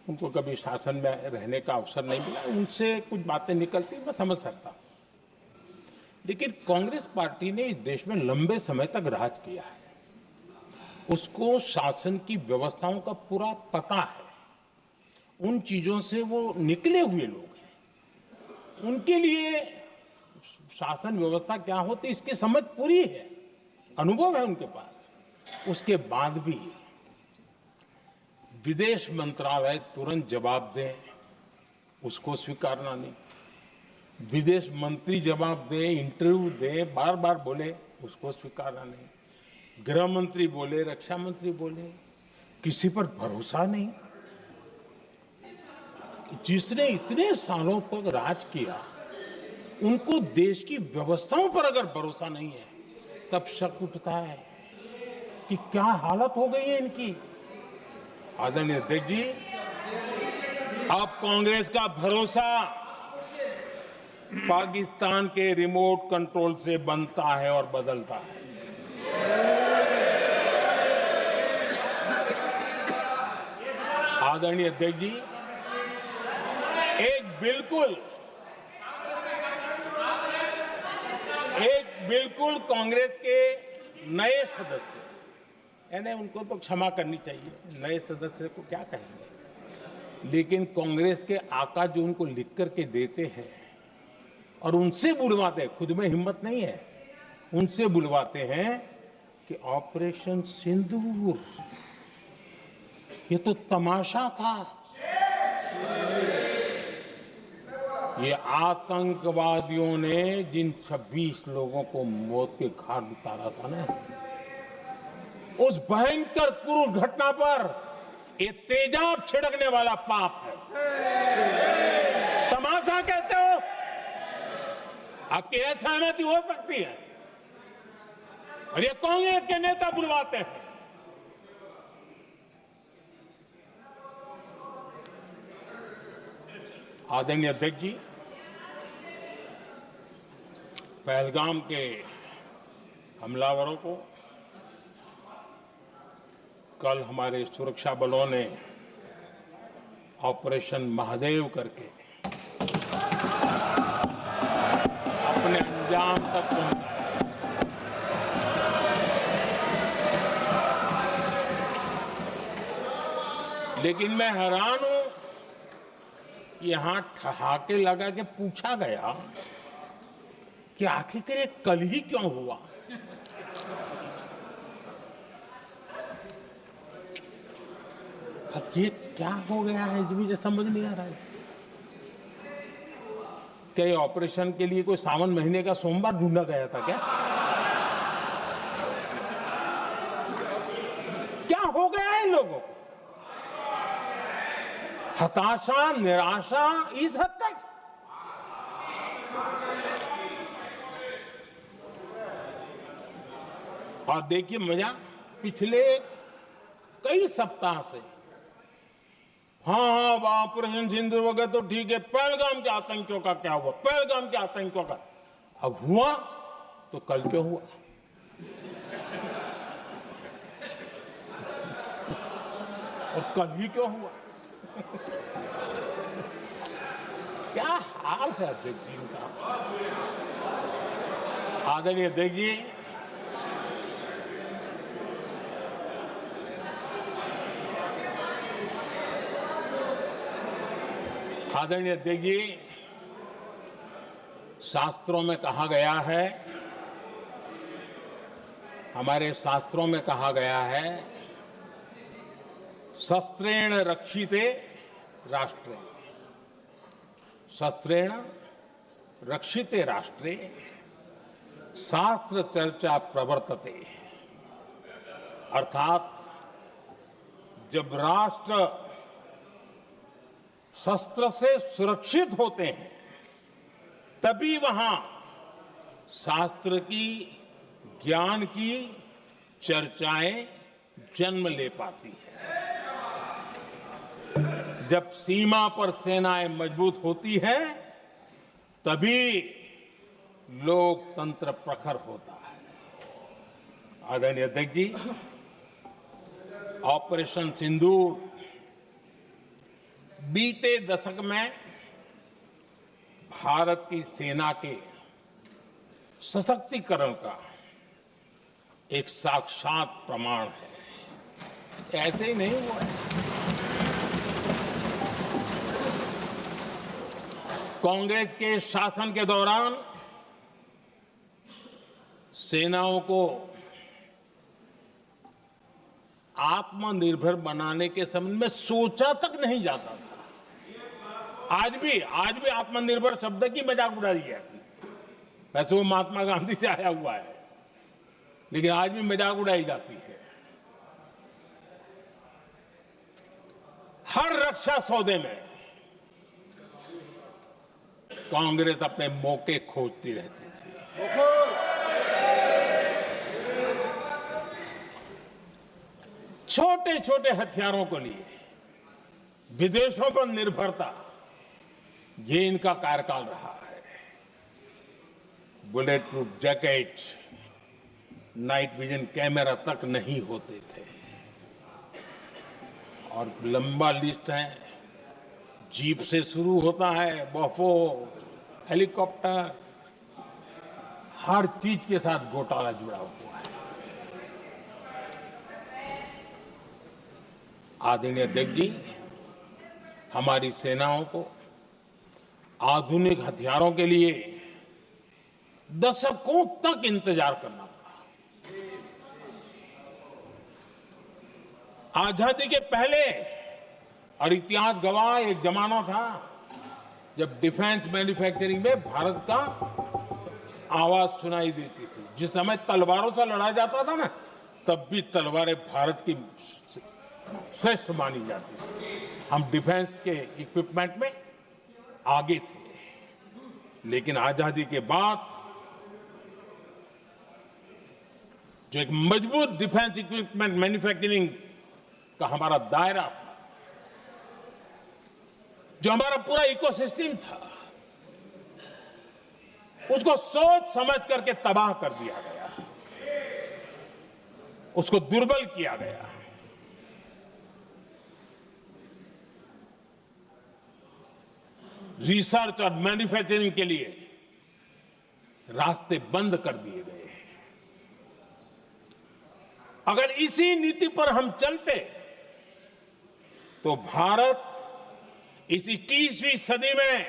उनको कभी शासन में रहने का अवसर नहीं मिला, उनसे कुछ बातें निकलती मैं समझ सकता हूं। लेकिन कांग्रेस पार्टी ने इस देश में लंबे समय तक राज किया है, उसको शासन की व्यवस्थाओं का पूरा पता है, उन चीजों से वो निकले हुए लोग हैं, उनके लिए शासन व्यवस्था क्या होती इसकी समझ पूरी है, अनुभव है उनके पास। उसके बाद भी विदेश मंत्रालय तुरंत जवाब दे, उसको स्वीकारना नहीं। विदेश मंत्री जवाब दे, इंटरव्यू दे, बार बार बोले, उसको स्वीकारना नहीं। गृह मंत्री बोले, रक्षा मंत्री बोले, किसी पर भरोसा नहीं। जिसने इतने सालों तक राज किया, उनको देश की व्यवस्थाओं पर अगर भरोसा नहीं है, तब शक उठता है कि क्या हालत हो गई है इनकी। आदरणीय अध्यक्ष जी, अब कांग्रेस का भरोसा पाकिस्तान के रिमोट कंट्रोल से बनता है और बदलता है। आदरणीय अध्यक्ष जी, एक बिल्कुल कांग्रेस के नए सदस्य, यानी उनको तो क्षमा करनी चाहिए, नए सदस्य को क्या कहेंगे, लेकिन कांग्रेस के आका जो उनको लिख करके देते हैं और उनसे बुलवाते हैं, खुद में हिम्मत नहीं है, उनसे बुलवाते हैं कि ऑपरेशन सिंदूर ये तो तमाशा था, ये आतंकवादियों ने जिन 26 लोगों को मौत के घाट उतारा था ना, उस भयंकर क्रूर घटना पर ये तेजाब छिड़कने वाला पाप है। तमाशा कहते हो? आपकी असहमति हो सकती है, और ये कांग्रेस के नेता बुलवाते हैं। आदरणीय अध्यक्ष जी, पहलगाम के हमलावरों को कल हमारे सुरक्षा बलों ने ऑपरेशन महादेव करके अपने अंजाम तक पहुंचाया। लेकिन मैं हैरान हूं, यहां ठहाके लगा के पूछा गया कि आखिर ये कल ही क्यों हुआ। अब ये क्या हो गया है, मुझे समझ नहीं आ रहा है। क्या ये ऑपरेशन के लिए कोई सावन महीने का सोमवार ढूंढा गया था क्या? क्या हो गया है इन लोगों को? हताशा, निराशा इस हद तक। और देखिए मजा, पिछले कई सप्ताह से हाँ ऑपरेशन सिंदूर वगैरह तो ठीक है, पहलगाम के आतंकियों का क्या हुआ, पहलगाम के आतंकियों का अब हुआ तो कल क्यों हुआ? और कल ही क्यों हुआ? क्या हाल है अध्यक्ष जी का। आदरणीय अध्यक्ष जी, आदरणीय अध्यक्ष जी, शास्त्रों में कहा गया है, हमारे शास्त्रों में कहा गया है, शस्त्रेण रक्षिते राष्ट्रे, शस्त्रेण रक्षिते राष्ट्रे शास्त्र चर्चा प्रवर्तते। अर्थात जब राष्ट्र शस्त्र से सुरक्षित होते हैं तभी वहां शास्त्र की, ज्ञान की चर्चाएं जन्म ले पाती है। जब सीमा पर सेनाएं मजबूत होती है तभी लोकतंत्र प्रखर होता है। आदरणीय अध्यक्ष जी, ऑपरेशन सिंदूर बीते दशक में भारत की सेना के सशक्तिकरण का एक साक्षात प्रमाण है। ऐसे ही नहीं हुआ है। कांग्रेस के शासन के दौरान सेनाओं को आत्मनिर्भर बनाने के संबंध में सोचा तक नहीं जाता था। आज भी आत्मनिर्भर शब्द की मजाक उड़ाई जाती है। वैसे वो महात्मा गांधी से आया हुआ है, लेकिन आज भी मजाक उड़ाई जाती है। हर रक्षा सौदे में कांग्रेस अपने मौके खोजती रहती थी। छोटे छोटे हथियारों को लिए विदेशों पर निर्भरता, ये इनका कार्यकाल रहा है। Bullet proof jacket, night vision camera तक नहीं होते थे। और लंबा लिस्ट है, जीप से शुरू होता है, बफो, हेलीकॉप्टर, हर चीज के साथ घोटाला जुड़ा हुआ है। आदरणीय अध्यक्ष जी, हमारी सेनाओं को आधुनिक हथियारों के लिए दशकों तक इंतजार करना पड़ा। आजादी के पहले, और इतिहास गवाह, एक जमाना था जब डिफेंस मैन्युफैक्चरिंग में भारत का आवाज सुनाई देती थी। जिस समय तलवारों से लड़ा जाता था ना, तब भी तलवारें भारत की श्रेष्ठ मानी जाती थी। हम डिफेंस के इक्विपमेंट में आगे थे। लेकिन आजादी के बाद जो एक मजबूत डिफेंस इक्विपमेंट मैन्युफैक्चरिंग का हमारा दायरा था, जो हमारा पूरा इकोसिस्टम था, उसको सोच समझ करके तबाह कर दिया गया, उसको दुर्बल किया गया। रिसर्च और मैन्युफैक्चरिंग के लिए रास्ते बंद कर दिए गए। अगर इसी नीति पर हम चलते तो भारत इस 21वीं सदी में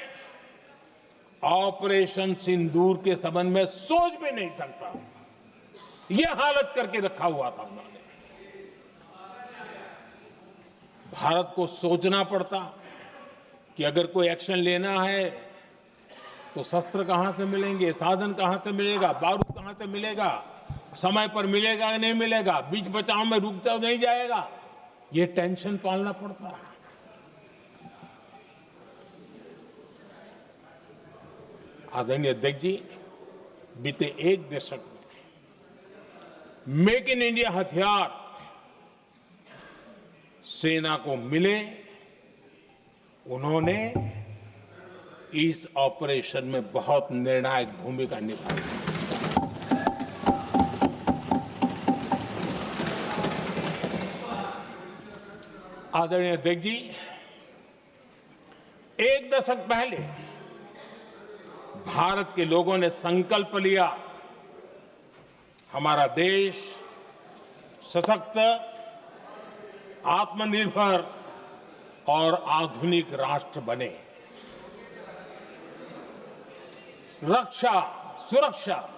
ऑपरेशन सिंदूर के संबंध में सोच भी नहीं सकता। यह हालत करके रखा हुआ था उन्होंने। भारत को सोचना पड़ता कि अगर कोई एक्शन लेना है तो शस्त्र कहां से मिलेंगे, साधन कहां से मिलेगा, बारूद कहां से मिलेगा, समय पर मिलेगा या नहीं मिलेगा, बीच बचाव में रुकता नहीं जाएगा, ये टेंशन पालना पड़ता है। आदरणीय अध्यक्ष जी, बीते एक दशक में मेक इन इंडिया हथियार सेना को मिले, उन्होंने इस ऑपरेशन में बहुत निर्णायक भूमिका निभाई। आदरणीय अध्यक्ष जी, एक दशक पहले भारत के लोगों ने संकल्प लिया, हमारा देश सशक्त, आत्मनिर्भर और आधुनिक राष्ट्र बने। रक्षा, सुरक्षा,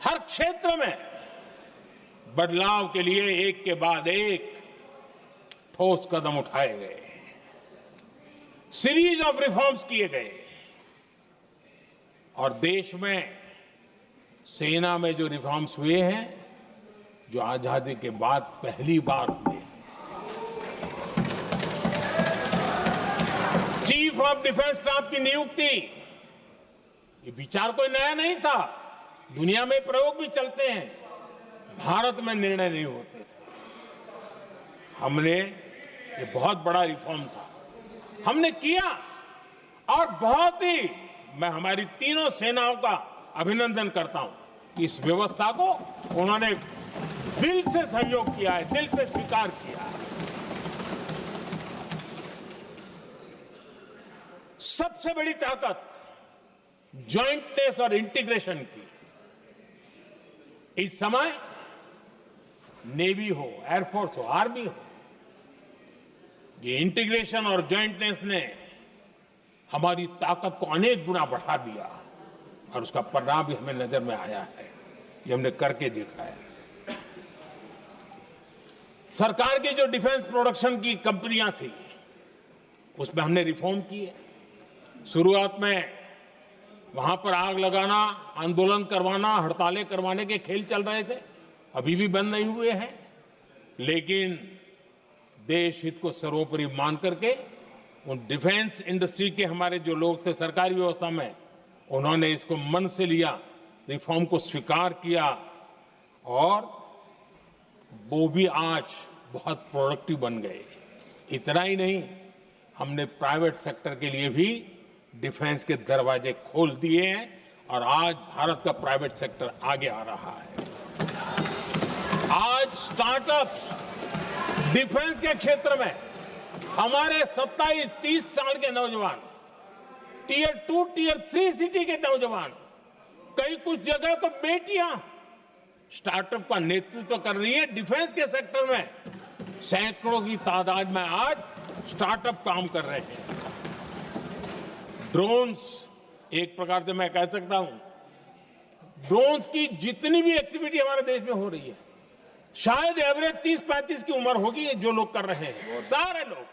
हर क्षेत्र में बदलाव के लिए एक के बाद एक ठोस कदम उठाए गए, सीरीज ऑफ रिफॉर्म्स किए गए और देश में सेना में जो रिफॉर्म्स हुए हैं, जो आजादी के बाद पहली बार हुए। चीफ ऑफ डिफेंस स्टाफ की नियुक्ति, ये विचार कोई नया नहीं था, दुनिया में प्रयोग भी चलते हैं, भारत में निर्णय नहीं होते थे। हमने, ये बहुत बड़ा रिफॉर्म था, हमने किया और बहुत ही, मैं हमारी तीनों सेनाओं का अभिनंदन करता हूं कि इस व्यवस्था को उन्होंने दिल से सहयोग किया है, दिल से स्वीकार किया है। सबसे बड़ी ताकत जॉइंटनेस और इंटीग्रेशन की इस समय नेवी हो, एयरफोर्स हो, आर्मी हो, ये इंटीग्रेशन और जॉइंटनेस ने हमारी ताकत को अनेक गुना बढ़ा दिया और उसका परिणाम भी हमें नजर में आया है, ये हमने करके दिखाया है। सरकार की जो डिफेंस प्रोडक्शन की कंपनियां थी, उसमें हमने रिफॉर्म किए। शुरुआत में वहां पर आग लगाना, आंदोलन करवाना, हड़तालें करवाने के खेल चल रहे थे, अभी भी बंद नहीं हुए हैं, लेकिन देश हित को सर्वोपरि मान करके उन डिफेंस इंडस्ट्री के हमारे जो लोग थे सरकारी व्यवस्था में, उन्होंने इसको मन से लिया, रिफॉर्म को स्वीकार किया और वो भी आज बहुत प्रोडक्टिव बन गए। इतना ही नहीं, हमने प्राइवेट सेक्टर के लिए भी डिफेंस के दरवाजे खोल दिए हैं और आज भारत का प्राइवेट सेक्टर आगे आ रहा है। आज स्टार्टअप्स डिफेंस के क्षेत्र में हमारे 27-30 साल के नौजवान, टियर 2, टियर 3 सिटी के नौजवान, कई कुछ जगह तो बेटियां स्टार्टअप का नेतृत्व कर रही है। डिफेंस के सेक्टर में सैकड़ों की तादाद में आज स्टार्टअप काम कर रहे हैं। ड्रोन्स, एक प्रकार से मैं कह सकता हूं, ड्रोन्स की जितनी भी एक्टिविटी हमारे देश में हो रही है, शायद एवरेज 30-35 की उम्र होगी जो लोग कर रहे हैं, वो सारे लोग,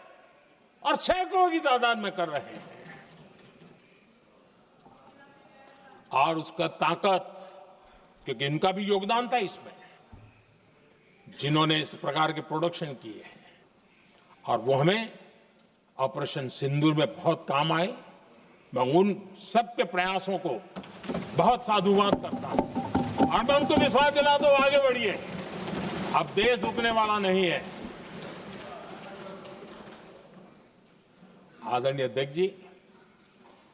और सैकड़ों की तादाद में कर रहे हैं। और उसका ताकत, क्योंकि इनका भी योगदान था इसमें, जिन्होंने इस प्रकार के प्रोडक्शन किए हैं, और वो हमें ऑपरेशन सिंदूर में बहुत काम आए। मैं उन सबके प्रयासों को बहुत साधुवाद करता हूं और मैं उनको विश्वास दिलाता हूं, आगे बढ़िए, अब देश रुकने वाला नहीं है। आदरणीय अध्यक्ष जी,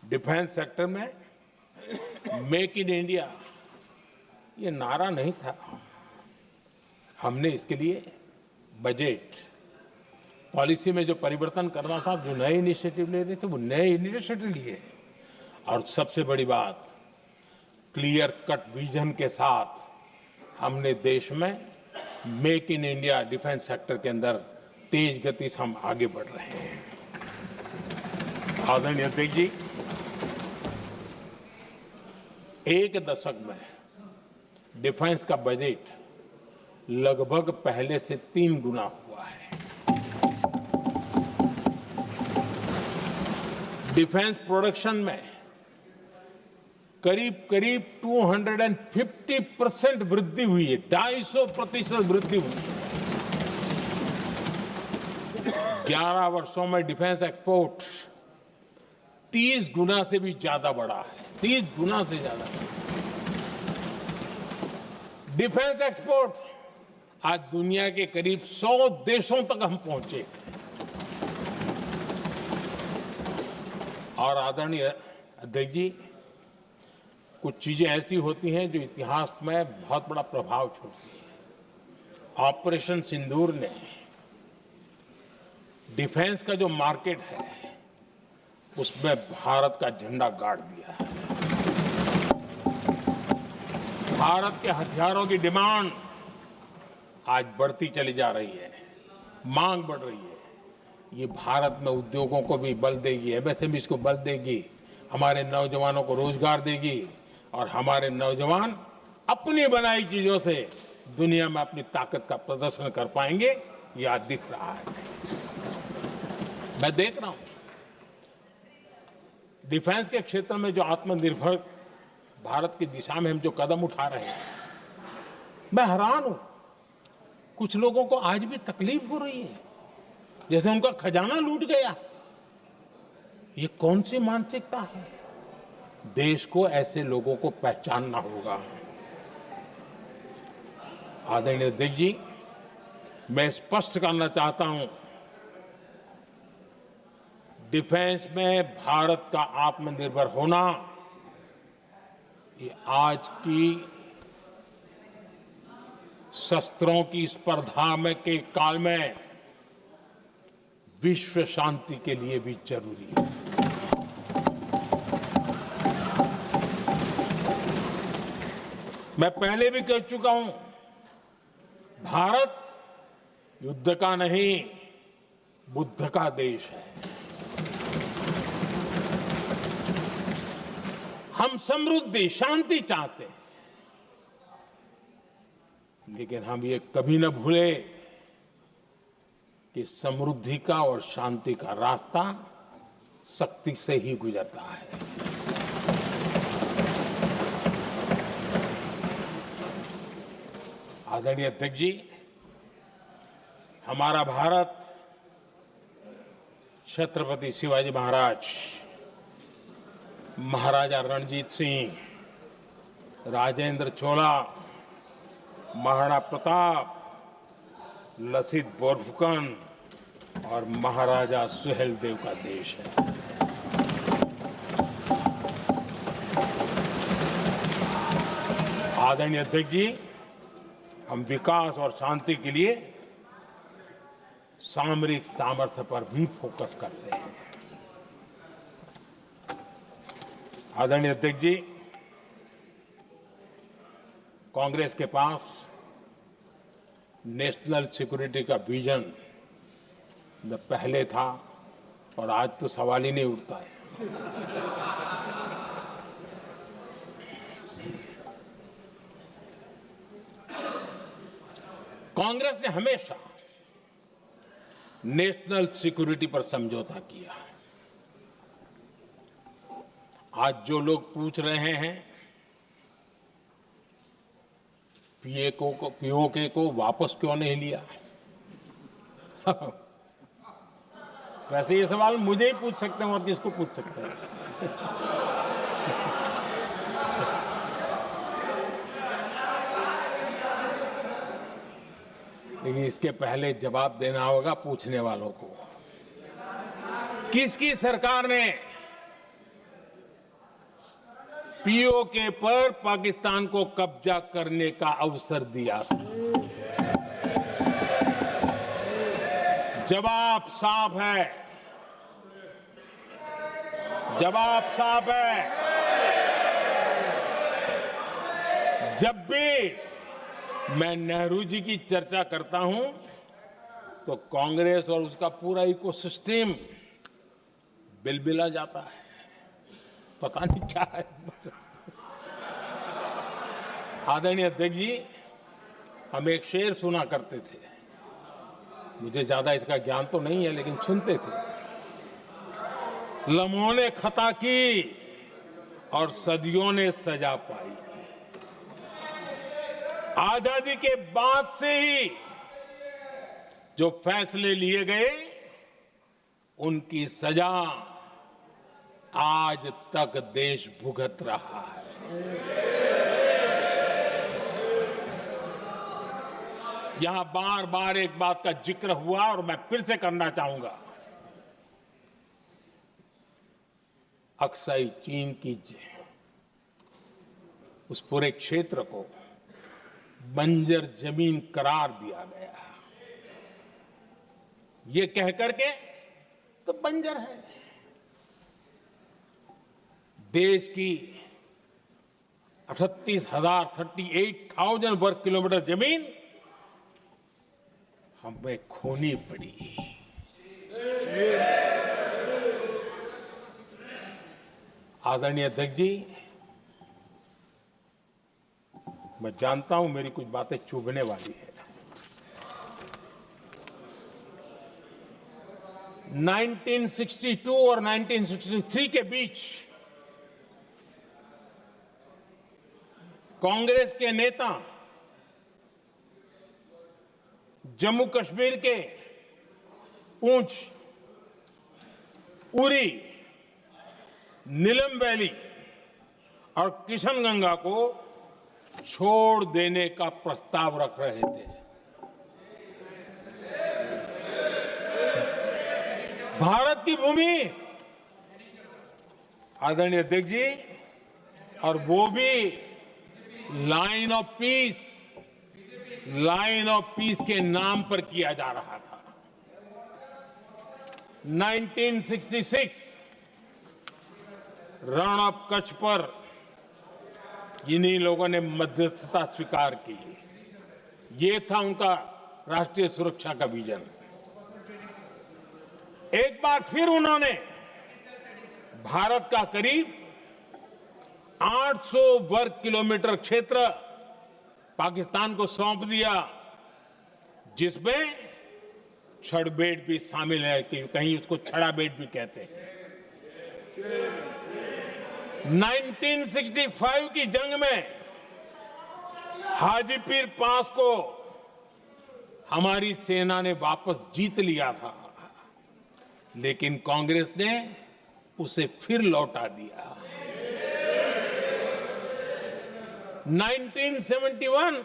डिफेंस सेक्टर में मेक इन इंडिया ये नारा नहीं था, हमने इसके लिए बजट पॉलिसी में जो परिवर्तन करना था, जो नए इनिशिएटिव ले रहे थे, वो नए इनिशिएटिव लिए। और सबसे बड़ी बात, क्लियर कट विजन के साथ हमने देश में make in India defence sector के अंदर तेज गति से हम आगे बढ़ रहे हैं। आदरणीय अध्यक्ष जी, एक दशक में डिफेंस का बजट लगभग पहले से 3 गुना हुआ है। डिफेंस प्रोडक्शन में करीब 250% वृद्धि हुई है, 250% वृद्धि हुई है। 11 वर्षों में डिफेंस एक्सपोर्ट 30 गुना से भी ज्यादा बढ़ा है, 30 गुना से ज्यादा। डिफेंस एक्सपोर्ट आज दुनिया के करीब 100 देशों तक हम पहुंचे। और आदरणीय अध्यक्ष जी, कुछ चीजें ऐसी होती हैं जो इतिहास में बहुत बड़ा प्रभाव छोड़ती हैं। ऑपरेशन सिंदूर ने डिफेंस का जो मार्केट है उसमें भारत का झंडा गाड़ दिया है। भारत के हथियारों की डिमांड आज बढ़ती चली जा रही है, मांग बढ़ रही है। ये भारत में उद्योगों को भी बल देगी, एमएसएमई को बल देगी, हमारे नौजवानों को रोजगार देगी और हमारे नौजवान अपनी बनाई चीजों से दुनिया में अपनी ताकत का प्रदर्शन कर पाएंगे। ये आज दिख रहा है, मैं देख रहा हूं। डिफेंस के क्षेत्र में जो आत्मनिर्भर भारत की दिशा में हम जो कदम उठा रहे हैं, मैं हैरान हूं। कुछ लोगों को आज भी तकलीफ हो रही है, जैसे उनका खजाना लूट गया। ये कौन सी मानसिकता है? देश को ऐसे लोगों को पहचानना होगा। आदरणीय अध्यक्ष जी, मैं स्पष्ट करना चाहता हूं, डिफेंस में भारत का आत्मनिर्भर होना ये आज की शस्त्रों की स्पर्धा में के काल में विश्व शांति के लिए भी जरूरी है। मैं पहले भी कह चुका हूं, भारत युद्ध का नहीं बुद्ध का देश है। हम समृद्धि शांति चाहते हैं, लेकिन हम ये कभी न भूले कि समृद्धि का और शांति का रास्ता शक्ति से ही गुजरता है। आदरणीय अध्यक्ष जी, हमारा भारत छत्रपति शिवाजी महाराज, महाराजा रणजीत सिंह, राजेंद्र चोला, महाराणा प्रताप, लसित बोरफुकन और महाराजा सुहेलदेव का देश है। आदरणीय अध्यक्ष जी, हम विकास और शांति के लिए सामरिक सामर्थ्य पर भी फोकस करते हैं। आदरणीय अध्यक्ष जी, कांग्रेस के पास नेशनल सिक्योरिटी का विजन न पहले था और आज तो सवाल ही नहीं उठता है। कांग्रेस ने हमेशा नेशनल सिक्योरिटी पर समझौता किया। आज जो लोग पूछ रहे हैं पीओके को वापस क्यों नहीं लिया, वैसे ये सवाल मुझे ही पूछ सकते हैं और किसको पूछ सकते हैं। लेकिन इसके पहले जवाब देना होगा पूछने वालों को। किसकी सरकार ने पीओके पर पाकिस्तान को कब्जा करने का अवसर दिया? जवाब साफ है, जवाब साफ है। जब भी मैं नेहरू जी की चर्चा करता हूं तो कांग्रेस और उसका पूरा इकोसिस्टम बिलबिला जाता है, पता नहीं क्या है। आदरणीय अध्यक्ष जी, हम एक शेर सुना करते थे, मुझे ज्यादा इसका ज्ञान तो नहीं है लेकिन सुनते थे। लम्हों ने खता की और सदियों ने सजा पाई। आजादी के बाद से ही जो फैसले लिए गए उनकी सजा आज तक देश भुगत रहा है। यहां बार बार एक बात का जिक्र हुआ और मैं फिर से करना चाहूंगा। अक्साई चीन की उस पूरे क्षेत्र को बंजर जमीन करार दिया गया। ये कह करके तो बंजर है। देश की 38,000 वर्ग किलोमीटर जमीन हमें खोनी पड़ी। आदरणीय अध्यक्ष जी, मैं जानता हूं मेरी कुछ बातें चुभने वाली है। 1962 और 1963 के बीच कांग्रेस के नेता जम्मू कश्मीर के पूंछ, उरी, नीलम वैली और किशनगंगा को छोड़ देने का प्रस्ताव रख रहे थे। भारत की भूमि, आदरणीय अध्यक्ष जी, और वो भी लाइन ऑफ पीस के नाम पर किया जा रहा था। 1966 रण ऑफ कच्छ पर इन्हीं लोगों ने मध्यस्थता स्वीकार की। ये था उनका राष्ट्रीय सुरक्षा का विजन। एक बार फिर उन्होंने भारत का करीब 800 वर्ग किलोमीटर क्षेत्र पाकिस्तान को सौंप दिया, जिसमें छड़बेट भी शामिल है, कि कहीं उसको छड़ाबेट भी कहते हैं। 1965 की जंग में हाजीपीर पास को हमारी सेना ने वापस जीत लिया था, लेकिन कांग्रेस ने उसे फिर लौटा दिया। 1971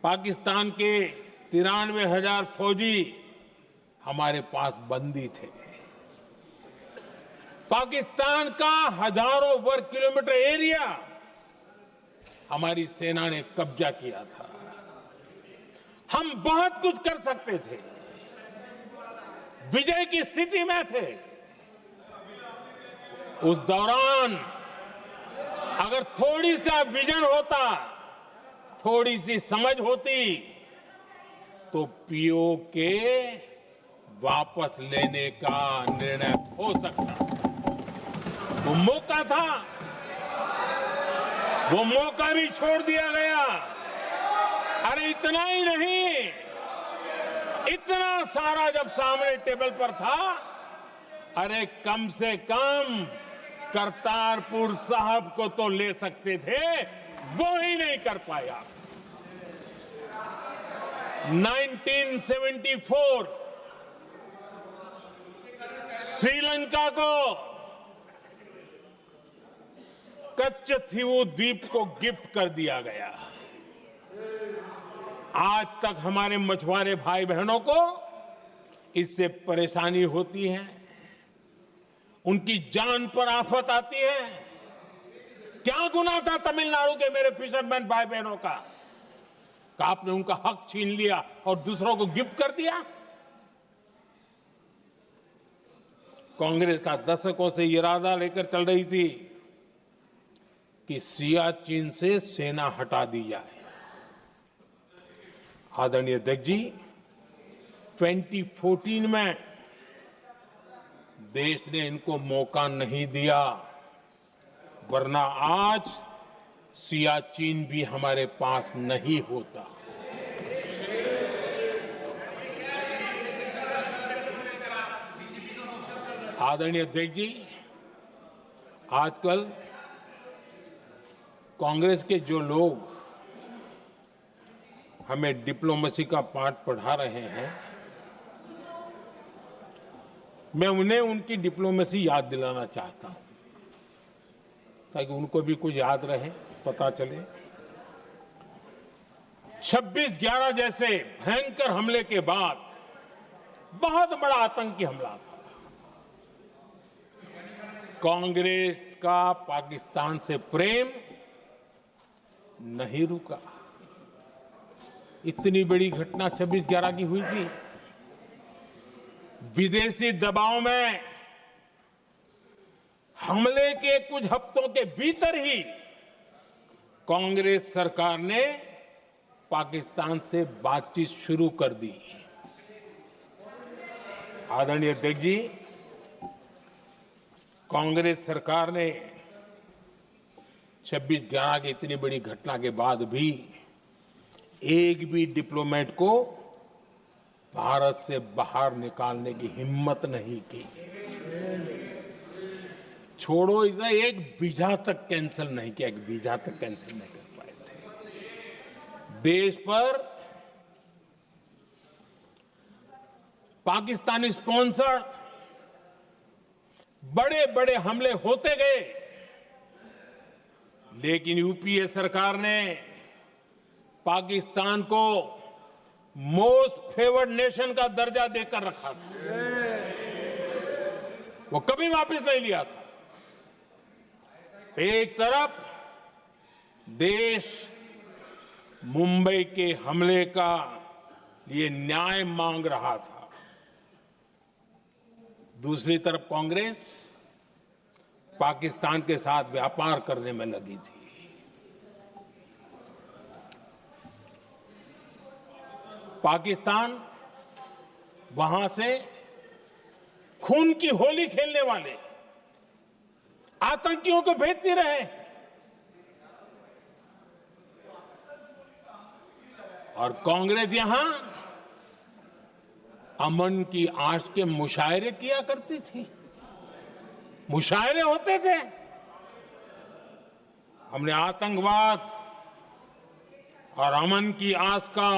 पाकिस्तान के 93,000 फौजी हमारे पास बंदी थे। पाकिस्तान का हजारों वर्ग किलोमीटर एरिया हमारी सेना ने कब्जा किया था। हम बहुत कुछ कर सकते थे, विजय की स्थिति में थे। उस दौरान अगर थोड़ी सा विजन होता, थोड़ी सी समझ होती, तो पीओके वापस लेने का निर्णय हो सकता। वो मौका था, वो मौका भी छोड़ दिया गया। अरे इतना ही नहीं, इतना सारा जब सामने टेबल पर था, अरे कम से कम करतारपुर साहब को तो ले सकते थे, वो ही नहीं कर पाया। 1974 श्रीलंका को कच्चथीवू द्वीप को गिफ्ट कर दिया गया। आज तक हमारे मछुआरे भाई बहनों को इससे परेशानी होती है, उनकी जान पर आफत आती है। क्या गुनाह था तमिलनाडु के मेरे फिशरमैन भाई बहनों का, कि आपने उनका हक छीन लिया और दूसरों को गिफ्ट कर दिया? कांग्रेस का दशकों से इरादा लेकर चल रही थी कि सियाचिन से सेना हटा दी जाए। आदरणीय अध्यक्ष जी, 2014 में देश ने इनको मौका नहीं दिया, वरना आज सियाचिन भी हमारे पास नहीं होता। आदरणीय अध्यक्ष जी, आजकल कांग्रेस के जो लोग हमें डिप्लोमेसी का पाठ पढ़ा रहे हैं, मैं उन्हें उनकी डिप्लोमेसी याद दिलाना चाहता हूं, ताकि उनको भी कुछ याद रहे, पता चले। 26/11 जैसे भयंकर हमले के बाद बहुत बड़ा आतंकी हमला था। कांग्रेस का पाकिस्तान से प्रेम नहीं रुका। इतनी बड़ी घटना 26/11 की हुई थी। विदेशी दबाव में हमले के कुछ हफ्तों के भीतर ही कांग्रेस सरकार ने पाकिस्तान से बातचीत शुरू कर दी। आदरणीय अध्यक्ष जी, कांग्रेस सरकार ने 26/11 की इतनी बड़ी घटना के बाद भी एक भी डिप्लोमेट को भारत से बाहर निकालने की हिम्मत नहीं की। छोड़ो, इसे एक वीजा तक कैंसिल नहीं किया, एक वीजा तक कैंसिल नहीं कर पाए थे। देश पर पाकिस्तानी स्पॉन्सर बड़े बड़े हमले होते गए, लेकिन यूपीए सरकार ने पाकिस्तान को मोस्ट फेवर्ड नेशन का दर्जा देकर रखा था। वो कभी वापस नहीं लिया था। एक तरफ देश मुंबई के हमले का लिए न्याय मांग रहा था, दूसरी तरफ कांग्रेस पाकिस्तान के साथ व्यापार करने में लगी थी। पाकिस्तान वहां से खून की होली खेलने वाले आतंकियों को भेजते रहे और कांग्रेस यहां अमन की आश के मुशायरे किया करती थी। मुशायरे होते थे। हमने आतंकवाद और अमन की आस का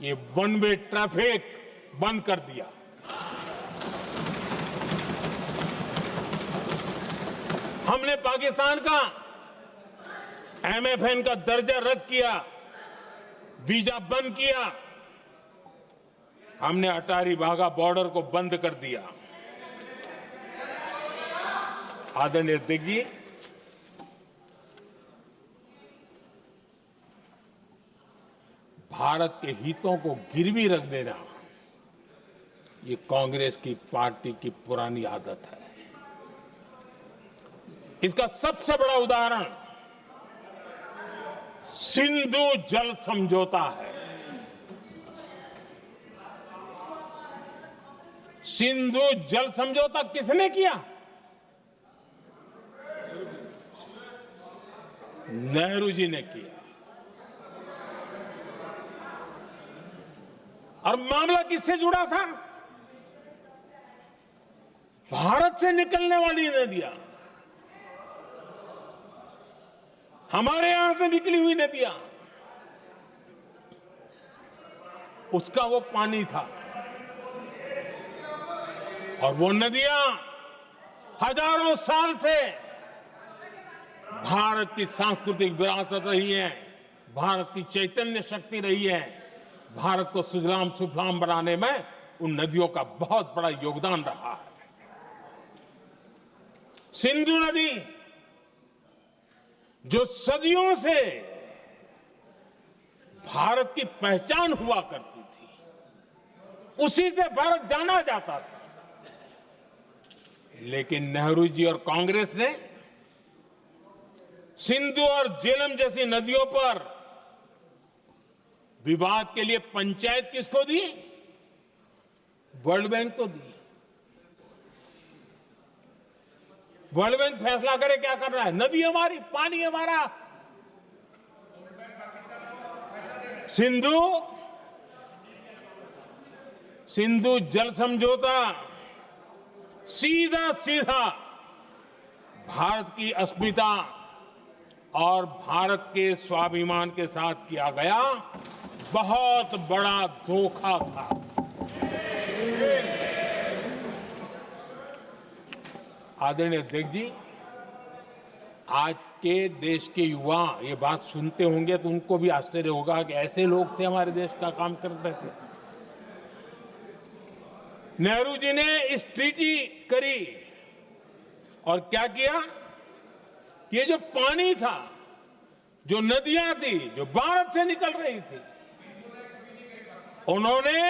ये वन वे ट्रैफिक बंद कर दिया। हमने पाकिस्तान का एमएफएन का दर्जा रद्द किया, वीजा बंद किया। हमने अटारी वाघा बॉर्डर को बंद कर दिया। आदरणीय अध्यक्ष जी, भारत के हितों को गिरवी रख देना ये कांग्रेस की पार्टी की पुरानी आदत है। इसका सबसे बड़ा उदाहरण सिंधु जल समझौता है। सिंधु जल समझौता किसने किया? नेहरू जी ने किया। और मामला किससे जुड़ा था? भारत से निकलने वाली नदियां, हमारे यहां से निकली हुई नदियां, उसका वो पानी था। और वो नदियां हजारों साल से भारत की सांस्कृतिक विरासत रही है, भारत की चैतन्य शक्ति रही है। भारत को सुजलाम सुफलाम बनाने में उन नदियों का बहुत बड़ा योगदान रहा है। सिंधु नदी जो सदियों से भारत की पहचान हुआ करती थी, उसी से भारत जाना जाता था। लेकिन नेहरू जी और कांग्रेस ने सिंधु और झेलम जैसी नदियों पर विवाद के लिए पंचायत किसको दी? वर्ल्ड बैंक को दी। वर्ल्ड बैंक फैसला करे क्या कर रहा है। नदी हमारी, पानी हमारा। सिंधु जल समझौता सीधा सीधा भारत की अस्मिता और भारत के स्वाभिमान के साथ किया गया बहुत बड़ा धोखा था। आदरणीय अध्यक्ष जी, आज के देश के युवा ये बात सुनते होंगे तो उनको भी आश्चर्य होगा कि ऐसे लोग थे हमारे देश का काम करते थे। नेहरू जी ने इस ट्रीटी करी और क्या किया, ये जो पानी था, जो नदियां थी, जो भारत से निकल रही थी, उन्होंने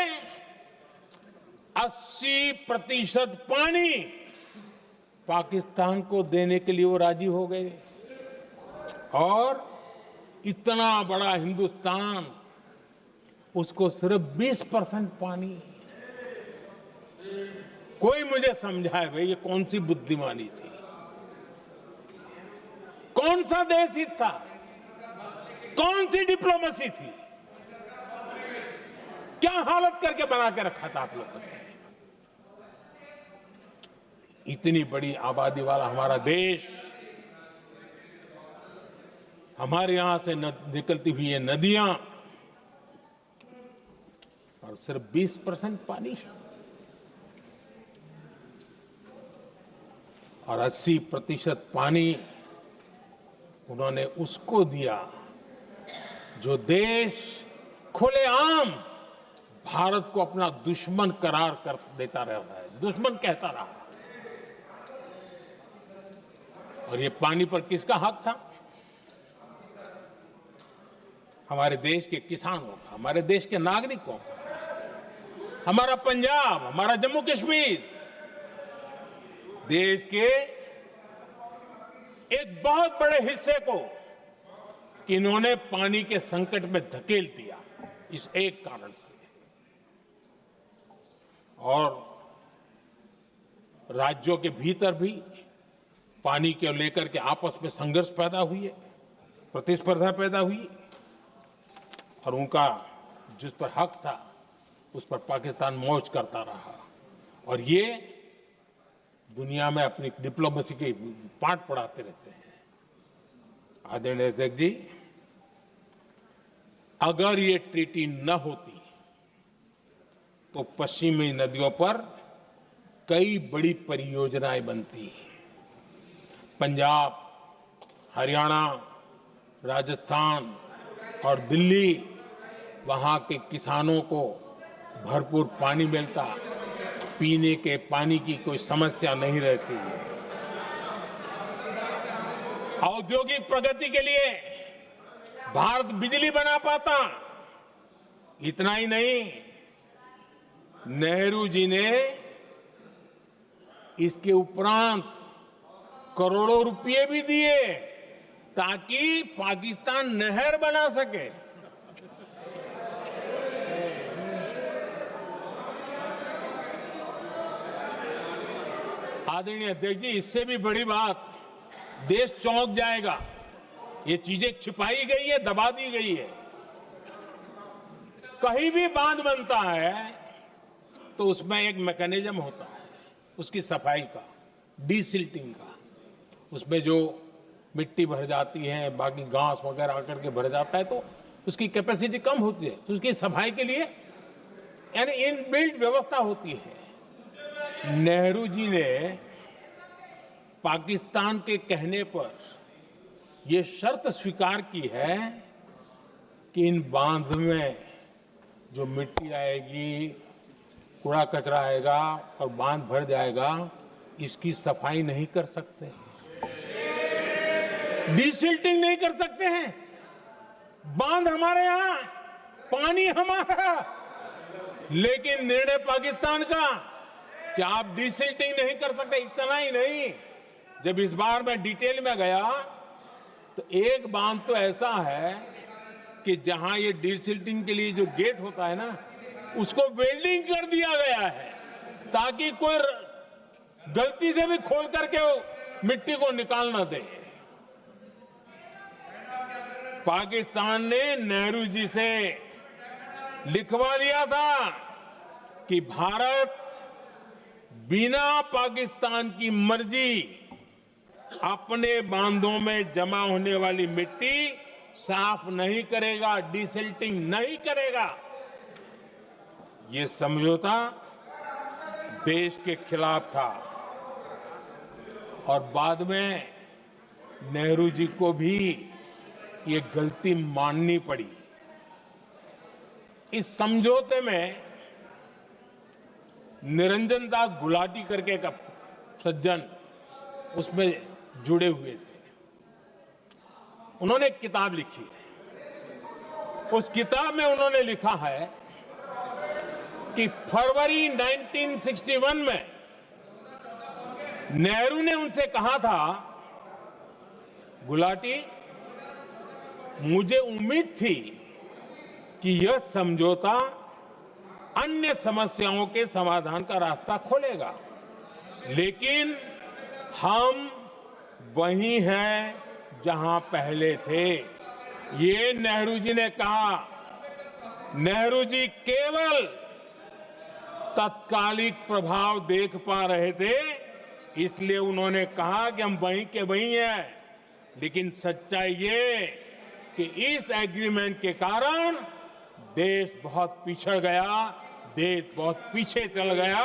80% पानी पाकिस्तान को देने के लिए वो राजी हो गए। और इतना बड़ा हिंदुस्तान, उसको सिर्फ 20% पानी। कोई मुझे समझाए भाई ये कौन सी बुद्धिमानी थी, कौन सा देश हित था, कौन सी डिप्लोमेसी थी, क्या हालत करके बना के रखा था आप लोगों ने। इतनी बड़ी आबादी वाला हमारा देश, हमारे यहां से निकलती हुई ये नदियां, और सिर्फ 20% पानी, और 80% पानी उन्होंने उसको दिया जो देश खुलेआम भारत को अपना दुश्मन करार कर देता रहा है, दुश्मन कहता रहा। और ये पानी पर किसका हक था? हमारे देश के किसानों का, हमारे देश के नागरिकों का। हमारा पंजाब, हमारा जम्मू कश्मीर देश के एक बहुत बड़े हिस्से को इन्होंने पानी के संकट में धकेल दिया, इस एक कारण से। और राज्यों के भीतर भी पानी को लेकर के आपस में संघर्ष पैदा हुए, प्रतिस्पर्धा पैदा हुई, और उनका जिस पर हक था उस पर पाकिस्तान मौज करता रहा। और ये दुनिया में अपनी डिप्लोमेसी के पाठ पढ़ाते रहते हैं। आदरणीय अध्यक्ष जी, अगर ये ट्रीटी न होती तो पश्चिमी नदियों पर कई बड़ी परियोजनाएं बनती। पंजाब, हरियाणा, राजस्थान और दिल्ली, वहां के किसानों को भरपूर पानी मिलता, पीने के पानी की कोई समस्या नहीं रहती। औद्योगिक प्रगति के लिए भारत बिजली बना पाता। इतना ही नहीं, नेहरू जी ने इसके उपरांत करोड़ों रुपए भी दिए ताकि पाकिस्तान नहर बना सके। आदरणीय अध्यक्ष जी, इससे भी बड़ी बात, देश चौंक जाएगा। ये चीजें छिपाई गई है, दबा दी गई है। कहीं भी बांध बनता है तो उसमें एक मैकेनिज्म होता है उसकी सफाई का, डीसिल्टिंग का। उसमें जो मिट्टी भर जाती है, बाकी घास वगैरह आकर के भर जाता है, तो उसकी कैपेसिटी कम होती है, तो उसकी सफाई के लिए यानी इनबिल्ट व्यवस्था होती है। नेहरू जी ने पाकिस्तान के कहने पर यह शर्त स्वीकार की है कि इन बांध में जो मिट्टी आएगी, कूड़ा कचरा आएगा और बांध भर जाएगा, इसकी सफाई नहीं कर सकते, डीसिल्टिंग नहीं कर सकते हैं। बांध हमारे यहां, पानी हमारा, लेकिन निर्णय पाकिस्तान का कि आप डीसिल्टिंग नहीं कर सकते। इतना ही नहीं, जब इस बार मैं डिटेल में गया तो एक बांध तो ऐसा है कि जहां ये डीसिल्टिंग के लिए जो गेट होता है ना, उसको वेल्डिंग कर दिया गया है ताकि कोई गलती से भी खोल करके वो मिट्टी को निकाल ना दे। पाकिस्तान ने नेहरू जी से लिखवा लिया था कि भारत बिना पाकिस्तान की मर्जी अपने बांधों में जमा होने वाली मिट्टी साफ नहीं करेगा, डीसिल्टिंग नहीं करेगा। ये समझौता देश के खिलाफ था और बाद में नेहरू जी को भी ये गलती माननी पड़ी। इस समझौते में निरंजन दास गुलाटी करके एक सज्जन उसमें जुड़े हुए थे। उन्होंने एक किताब लिखी है। उस किताब में उन्होंने लिखा है कि फरवरी 1961 में नेहरू ने उनसे कहा था, गुलाटी, मुझे उम्मीद थी कि यह समझौता अन्य समस्याओं के समाधान का रास्ता खोलेगा, लेकिन हम वहीं हैं जहां पहले थे। ये नेहरू जी ने कहा। नेहरू जी केवल तत्कालिक प्रभाव देख पा रहे थे, इसलिए उन्होंने कहा कि हम वहीं के वहीं हैं। लेकिन सच्चाई ये कि इस एग्रीमेंट के कारण देश बहुत पिछड़ गया, देश बहुत पीछे चल गया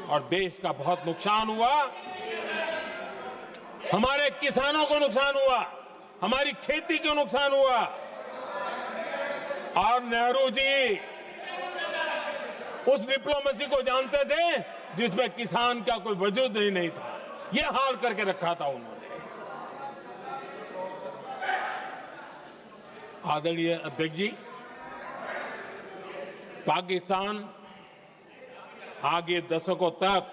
और देश का बहुत नुकसान हुआ। हमारे किसानों को नुकसान हुआ, हमारी खेती को नुकसान हुआ। और नेहरू जी उस डिप्लोमेसी को जानते थे जिसमें किसान का कोई वजूद ही नहीं था। यह हाल करके रखा था उन्होंने। आदरणीय अध्यक्ष जी, पाकिस्तान आगे दशकों तक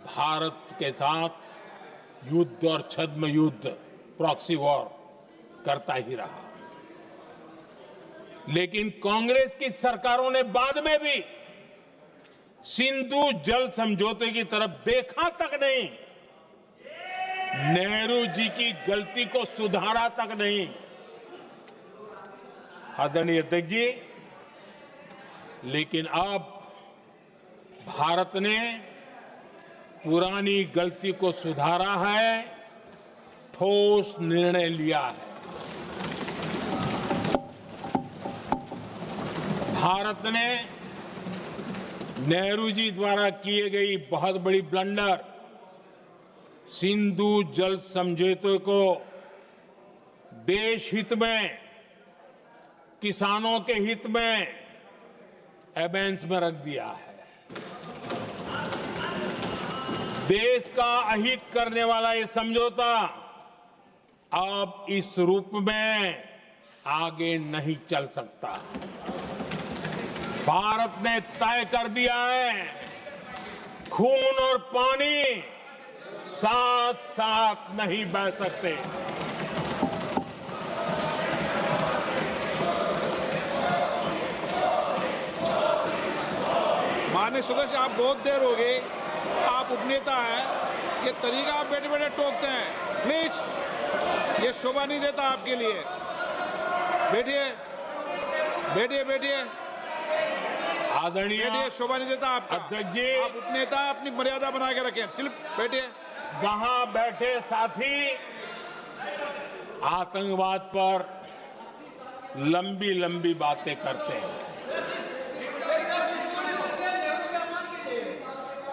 भारत के साथ युद्ध और छद्म युद्ध, प्रॉक्सी वॉर करता ही रहा। लेकिन कांग्रेस की सरकारों ने बाद में भी सिंधु जल समझौते की तरफ देखा तक नहीं, नेहरू जी की गलती को सुधारा तक नहीं। आदरणीय अध्यक्ष जी, लेकिन अब भारत ने पुरानी गलती को सुधारा है, ठोस निर्णय लिया है। भारत ने नेहरू जी द्वारा किए गई बहुत बड़ी ब्लंडर, सिंधु जल समझौते को देश हित में, किसानों के हित में एबेंस में रख दिया है। देश का अहित करने वाला ये समझौता अब इस रूप में आगे नहीं चल सकता। भारत ने तय कर दिया है, खून और पानी साथ साथ नहीं बह सकते। माननीय सदस्य, आप बहुत देर हो गई, आप उपनेता हैं, ये तरीका आप बैठे बैठे टोकते हैं। प्लीज, ये शोभा नहीं देता आपके लिए। बैठिए बैठिए बैठिए आदरणीय बैठिए, शोभा नहीं देता आपका। अध्यक्ष जी, आप उपनेता, अपनी मर्यादा बना के रखें। चल बैठिए। वहां बैठे साथी आतंकवाद पर लंबी लंबी बातें करते हैं।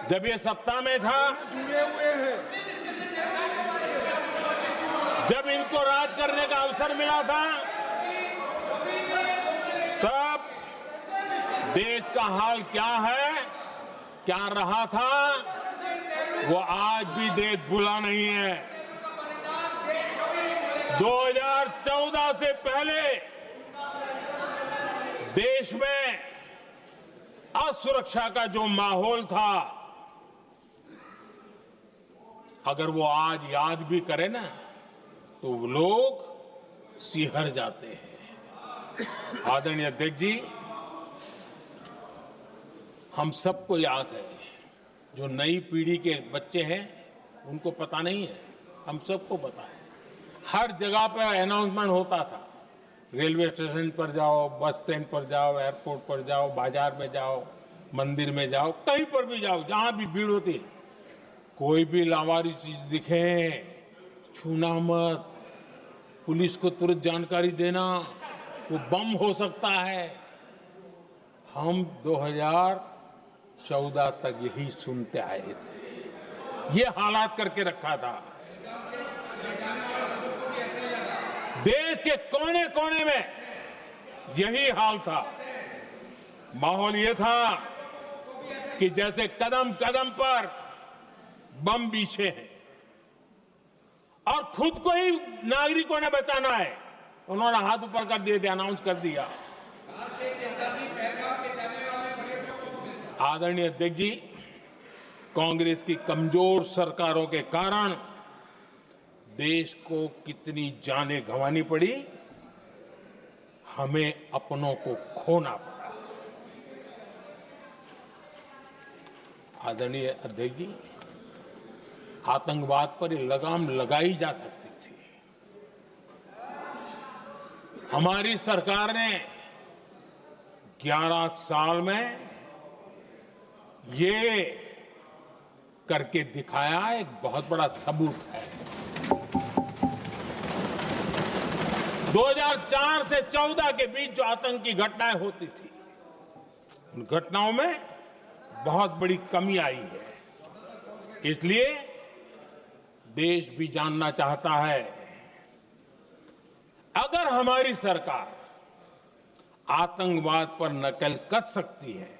जब ये सत्ता में था, जुड़े हुए हैं। जब इनको राज करने का अवसर मिला था, तब देश का हाल क्या है, क्या रहा था, वो आज भी देश भूला नहीं है। 2014 से पहले देश में असुरक्षा का जो माहौल था, अगर वो आज याद भी करे ना, तो लोग सिहर जाते हैं। आदरणीय अध्यक्ष जी, हम सबको याद है, जो नई पीढ़ी के बच्चे हैं उनको पता नहीं है, हम सबको पता है। हर जगह पर अनाउंसमेंट होता था, रेलवे स्टेशन पर जाओ, बस स्टैंड पर जाओ, एयरपोर्ट पर जाओ, बाजार में जाओ, मंदिर में जाओ, कहीं पर भी जाओ, जहां भी भीड़ होती है, कोई भी लावारिस चीज दिखे छूना मत, पुलिस को तुरंत जानकारी देना, वो बम हो सकता है। हम 2014 तक यही सुनते आए थे, ये हालात करके रखा था। देश के कोने कोने में यही हाल था। माहौल ये था कि जैसे कदम कदम पर बम बिछे हैं और खुद को ही नागरिकों ने बचाना है। उन्होंने हाथ ऊपर कर दिए थे, अनाउंस कर दिया। आदरणीय अध्यक्ष जी, कांग्रेस की कमजोर सरकारों के कारण देश को कितनी जानें गंवानी पड़ी, हमें अपनों को खोना पड़ा। आदरणीय अध्यक्ष जी, आतंकवाद पर ये लगाम लगाई जा सकती थी। हमारी सरकार ने 11 साल में ये करके दिखाया, एक बहुत बड़ा सबूत है। 2004 से 14 के बीच जो आतंकी घटनाएं होती थी, उन घटनाओं में बहुत बड़ी कमी आई है। इसलिए देश भी जानना चाहता है, अगर हमारी सरकार आतंकवाद पर नकेल कस सकती है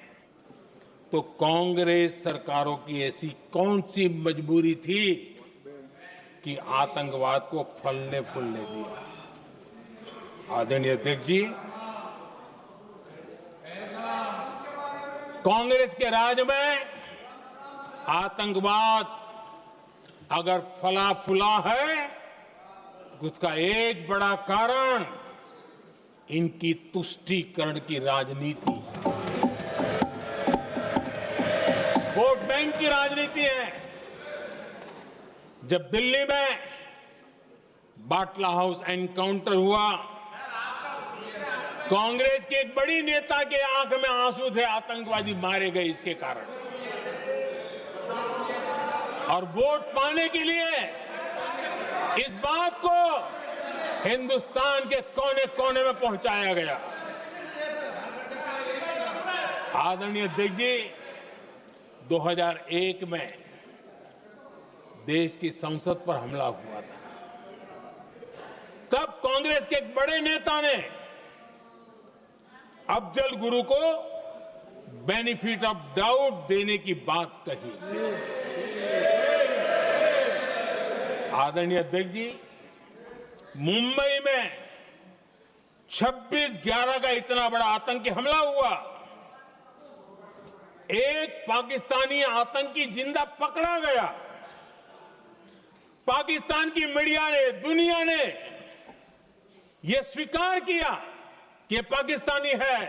तो कांग्रेस सरकारों की ऐसी कौन सी मजबूरी थी कि आतंकवाद को फलने फूलने दिया। आदरणीय अध्यक्ष जी, कांग्रेस के राज में आतंकवाद अगर फला फूला है तो उसका एक बड़ा कारण इनकी तुष्टीकरण की राजनीति है, वोट बैंक की राजनीति है। जब दिल्ली में बाटला हाउस एनकाउंटर हुआ, कांग्रेस के एक बड़ी नेता के आंख में आंसू थे, आतंकवादी मारे गए इसके कारण। और वोट पाने के लिए इस बात को हिंदुस्तान के कोने कोने में पहुंचाया गया। आदरणीय अध्यक्ष जी, 2001 में देश की संसद पर हमला हुआ था। तब कांग्रेस के एक बड़े नेता ने अफजल गुरु को बेनिफिट ऑफ डाउट देने की बात कही थी। आदरणीय अध्यक्ष जी, मुंबई में 26/11 का इतना बड़ा आतंकी हमला हुआ, एक पाकिस्तानी आतंकी जिंदा पकड़ा गया। पाकिस्तान की मीडिया ने, दुनिया ने यह स्वीकार किया कि पाकिस्तानी है,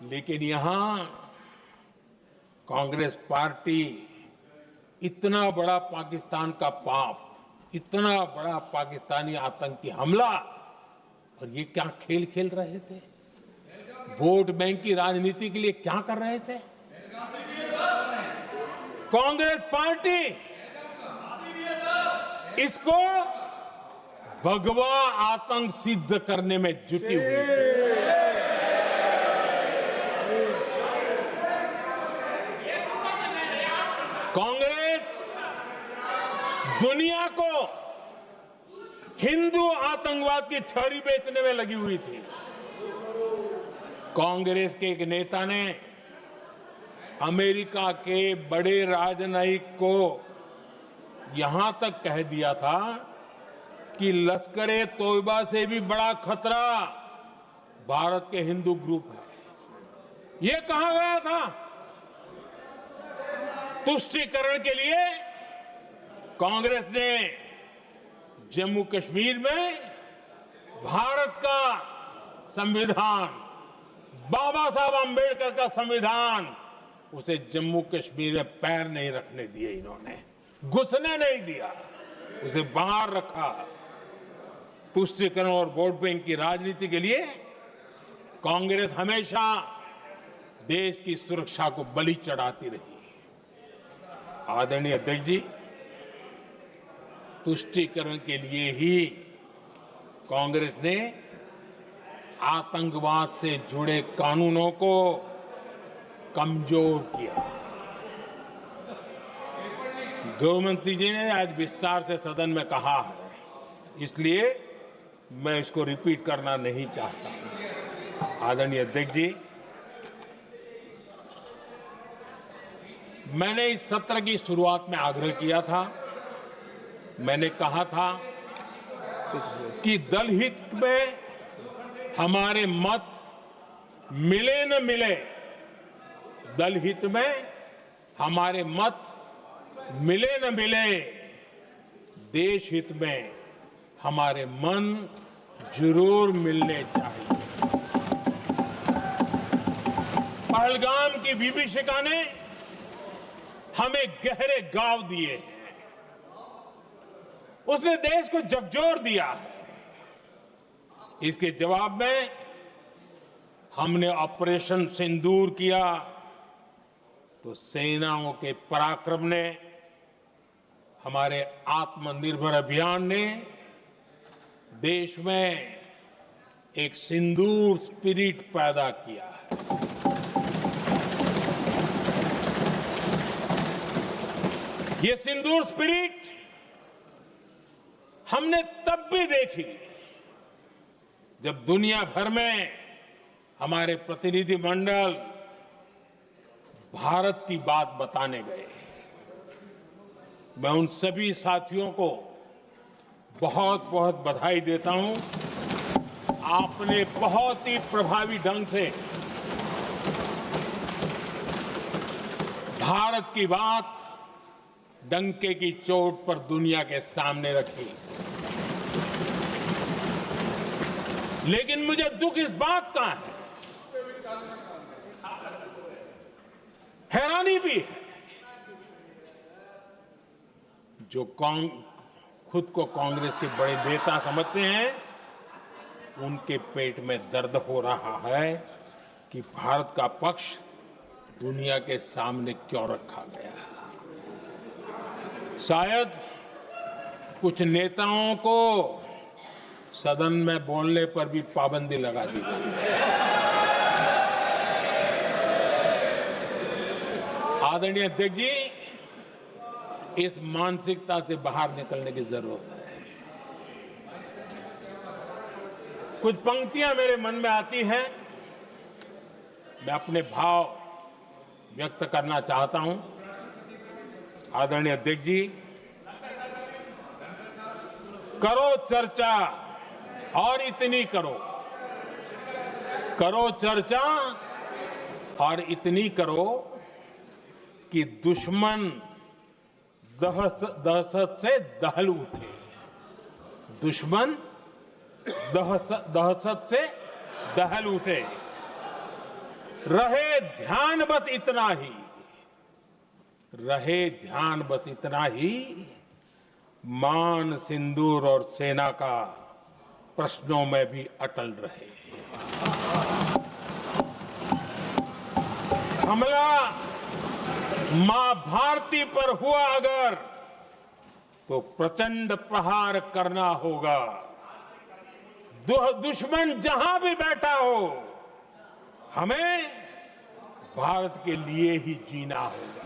लेकिन यहां कांग्रेस पार्टी इतना बड़ा पाकिस्तान का पाप, इतना बड़ा पाकिस्तानी आतंकी हमला, और ये क्या खेल खेल रहे थे? वोट बैंक की राजनीति के लिए क्या कर रहे थे? कांग्रेस पार्टी इसको भगवा आतंक सिद्ध करने में जुटी हुई है। कांग्रेस दुनिया को हिंदू आतंकवाद की थ्योरी बेचने में लगी हुई थी। कांग्रेस के एक नेता ने अमेरिका के बड़े राजनयिक को यहां तक कह दिया था कि लश्कर-ए तोयबा से भी बड़ा खतरा भारत के हिंदू ग्रुप है। यह कहा गया था। तुष्टीकरण के लिए कांग्रेस ने जम्मू कश्मीर में भारत का संविधान, बाबा साहब अंबेडकर का संविधान, उसे जम्मू कश्मीर में पैर नहीं रखने दिए। इन्होंने घुसने नहीं दिया, उसे बाहर रखा। तुष्टीकरण और वोट बैंक की राजनीति के लिए कांग्रेस हमेशा देश की सुरक्षा को बलि चढ़ाती रही। आदरणीय अध्यक्ष जी, तुष्टीकरण के लिए ही कांग्रेस ने आतंकवाद से जुड़े कानूनों को कमजोर किया। गृहमंत्री जी ने आज विस्तार से सदन में कहा है, इसलिए मैं इसको रिपीट करना नहीं चाहता। आदरणीय अध्यक्ष जी, मैंने इस सत्र की शुरुआत में आग्रह किया था, मैंने कहा था कि दल हित में हमारे मत मिले न मिले, दल हित में हमारे मत मिले न मिले, देश हित में हमारे मन जरूर मिलने चाहिए। पहलगाम की विभीषिका ने हमें गहरे घाव दिए हैं, उसने देश को झकझोर दिया है। इसके जवाब में हमने ऑपरेशन सिंदूर किया तो सेनाओं के पराक्रम ने, हमारे आत्मनिर्भर अभियान ने देश में एक सिंदूर स्पिरिट पैदा किया है। ये सिंदूर स्पिरिट हमने तब भी देखी जब दुनिया भर में हमारे प्रतिनिधि मंडल भारत की बात बताने गए। मैं उन सभी साथियों को बहुत बहुत बधाई देता हूं। आपने बहुत ही प्रभावी ढंग से भारत की बात डंके की चोट पर दुनिया के सामने रखी। लेकिन मुझे दुख इस बात का है, हैरानी भी है, जो खुद को कांग्रेस के बड़े नेता समझते हैं, उनके पेट में दर्द हो रहा है कि भारत का पक्ष दुनिया के सामने क्यों रखा गया। शायद कुछ नेताओं को सदन में बोलने पर भी पाबंदी लगा दी गई है। आदरणीय अध्यक्ष जी, इस मानसिकता से बाहर निकलने की जरूरत है। कुछ पंक्तियां मेरे मन में आती हैं, मैं अपने भाव व्यक्त करना चाहता हूं। आदरणीय अध्यक्ष जी, करो चर्चा और इतनी करो, करो चर्चा और इतनी करो कि दुश्मन दहशत से दहल उठे, दुश्मन दहशत से दहल उठे। रहे ध्यान बस इतना ही, रहे ध्यान बस इतना ही, मान सिंदूर और सेना का प्रश्नों में भी अटल रहे। हमला मां भारती पर हुआ अगर, तो प्रचंड प्रहार करना होगा। दुश्मन जहां भी बैठा हो, हमें भारत के लिए ही जीना होगा।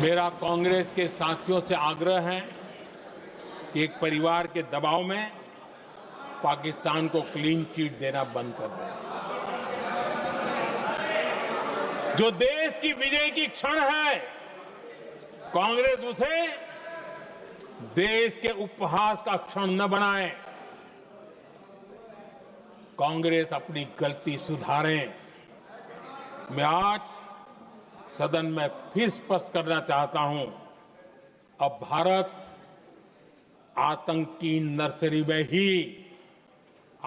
मेरा कांग्रेस के साथियों से आग्रह है कि एक परिवार के दबाव में पाकिस्तान को क्लीन चिट देना बंद कर दें। जो देश की विजय की क्षण है, कांग्रेस उसे देश के उपहास का क्षण न बनाए। कांग्रेस अपनी गलती सुधारें। मैं आज सदन में फिर स्पष्ट करना चाहता हूं, अब भारत आतंकी नर्सरी में ही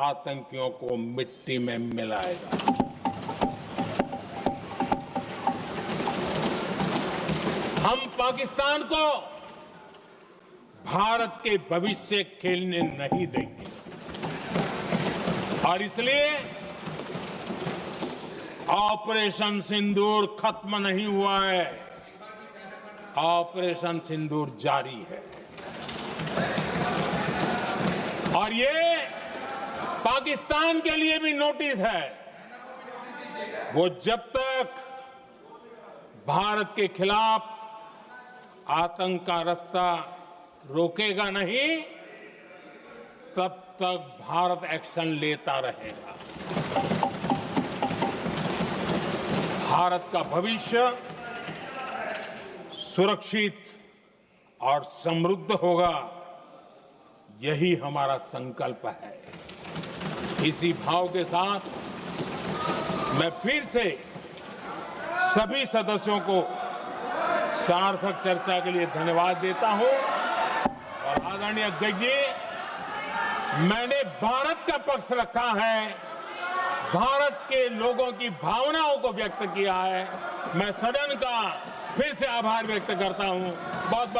आतंकियों को मिट्टी में मिलाएगा। हम पाकिस्तान को भारत के भविष्य खेलने नहीं देंगे और इसलिए ऑपरेशन सिंदूर खत्म नहीं हुआ है, ऑपरेशन सिंदूर जारी है। और ये पाकिस्तान के लिए भी नोटिस है। वो जब तक भारत के खिलाफ आतंक का रास्ता रोकेगा नहीं, तब तक भारत एक्शन लेता रहेगा। भारत का भविष्य सुरक्षित और समृद्ध होगा, यही हमारा संकल्प है। इसी भाव के साथ मैं फिर से सभी सदस्यों को सार्थक चर्चा के लिए धन्यवाद देता हूं और आदरणीय अध्यक्ष जी, मैंने भारत का पक्ष रखा है, भारत के लोगों की भावनाओं को व्यक्त किया है। मैं सदन का फिर से आभार व्यक्त करता हूं। बहुत बहुत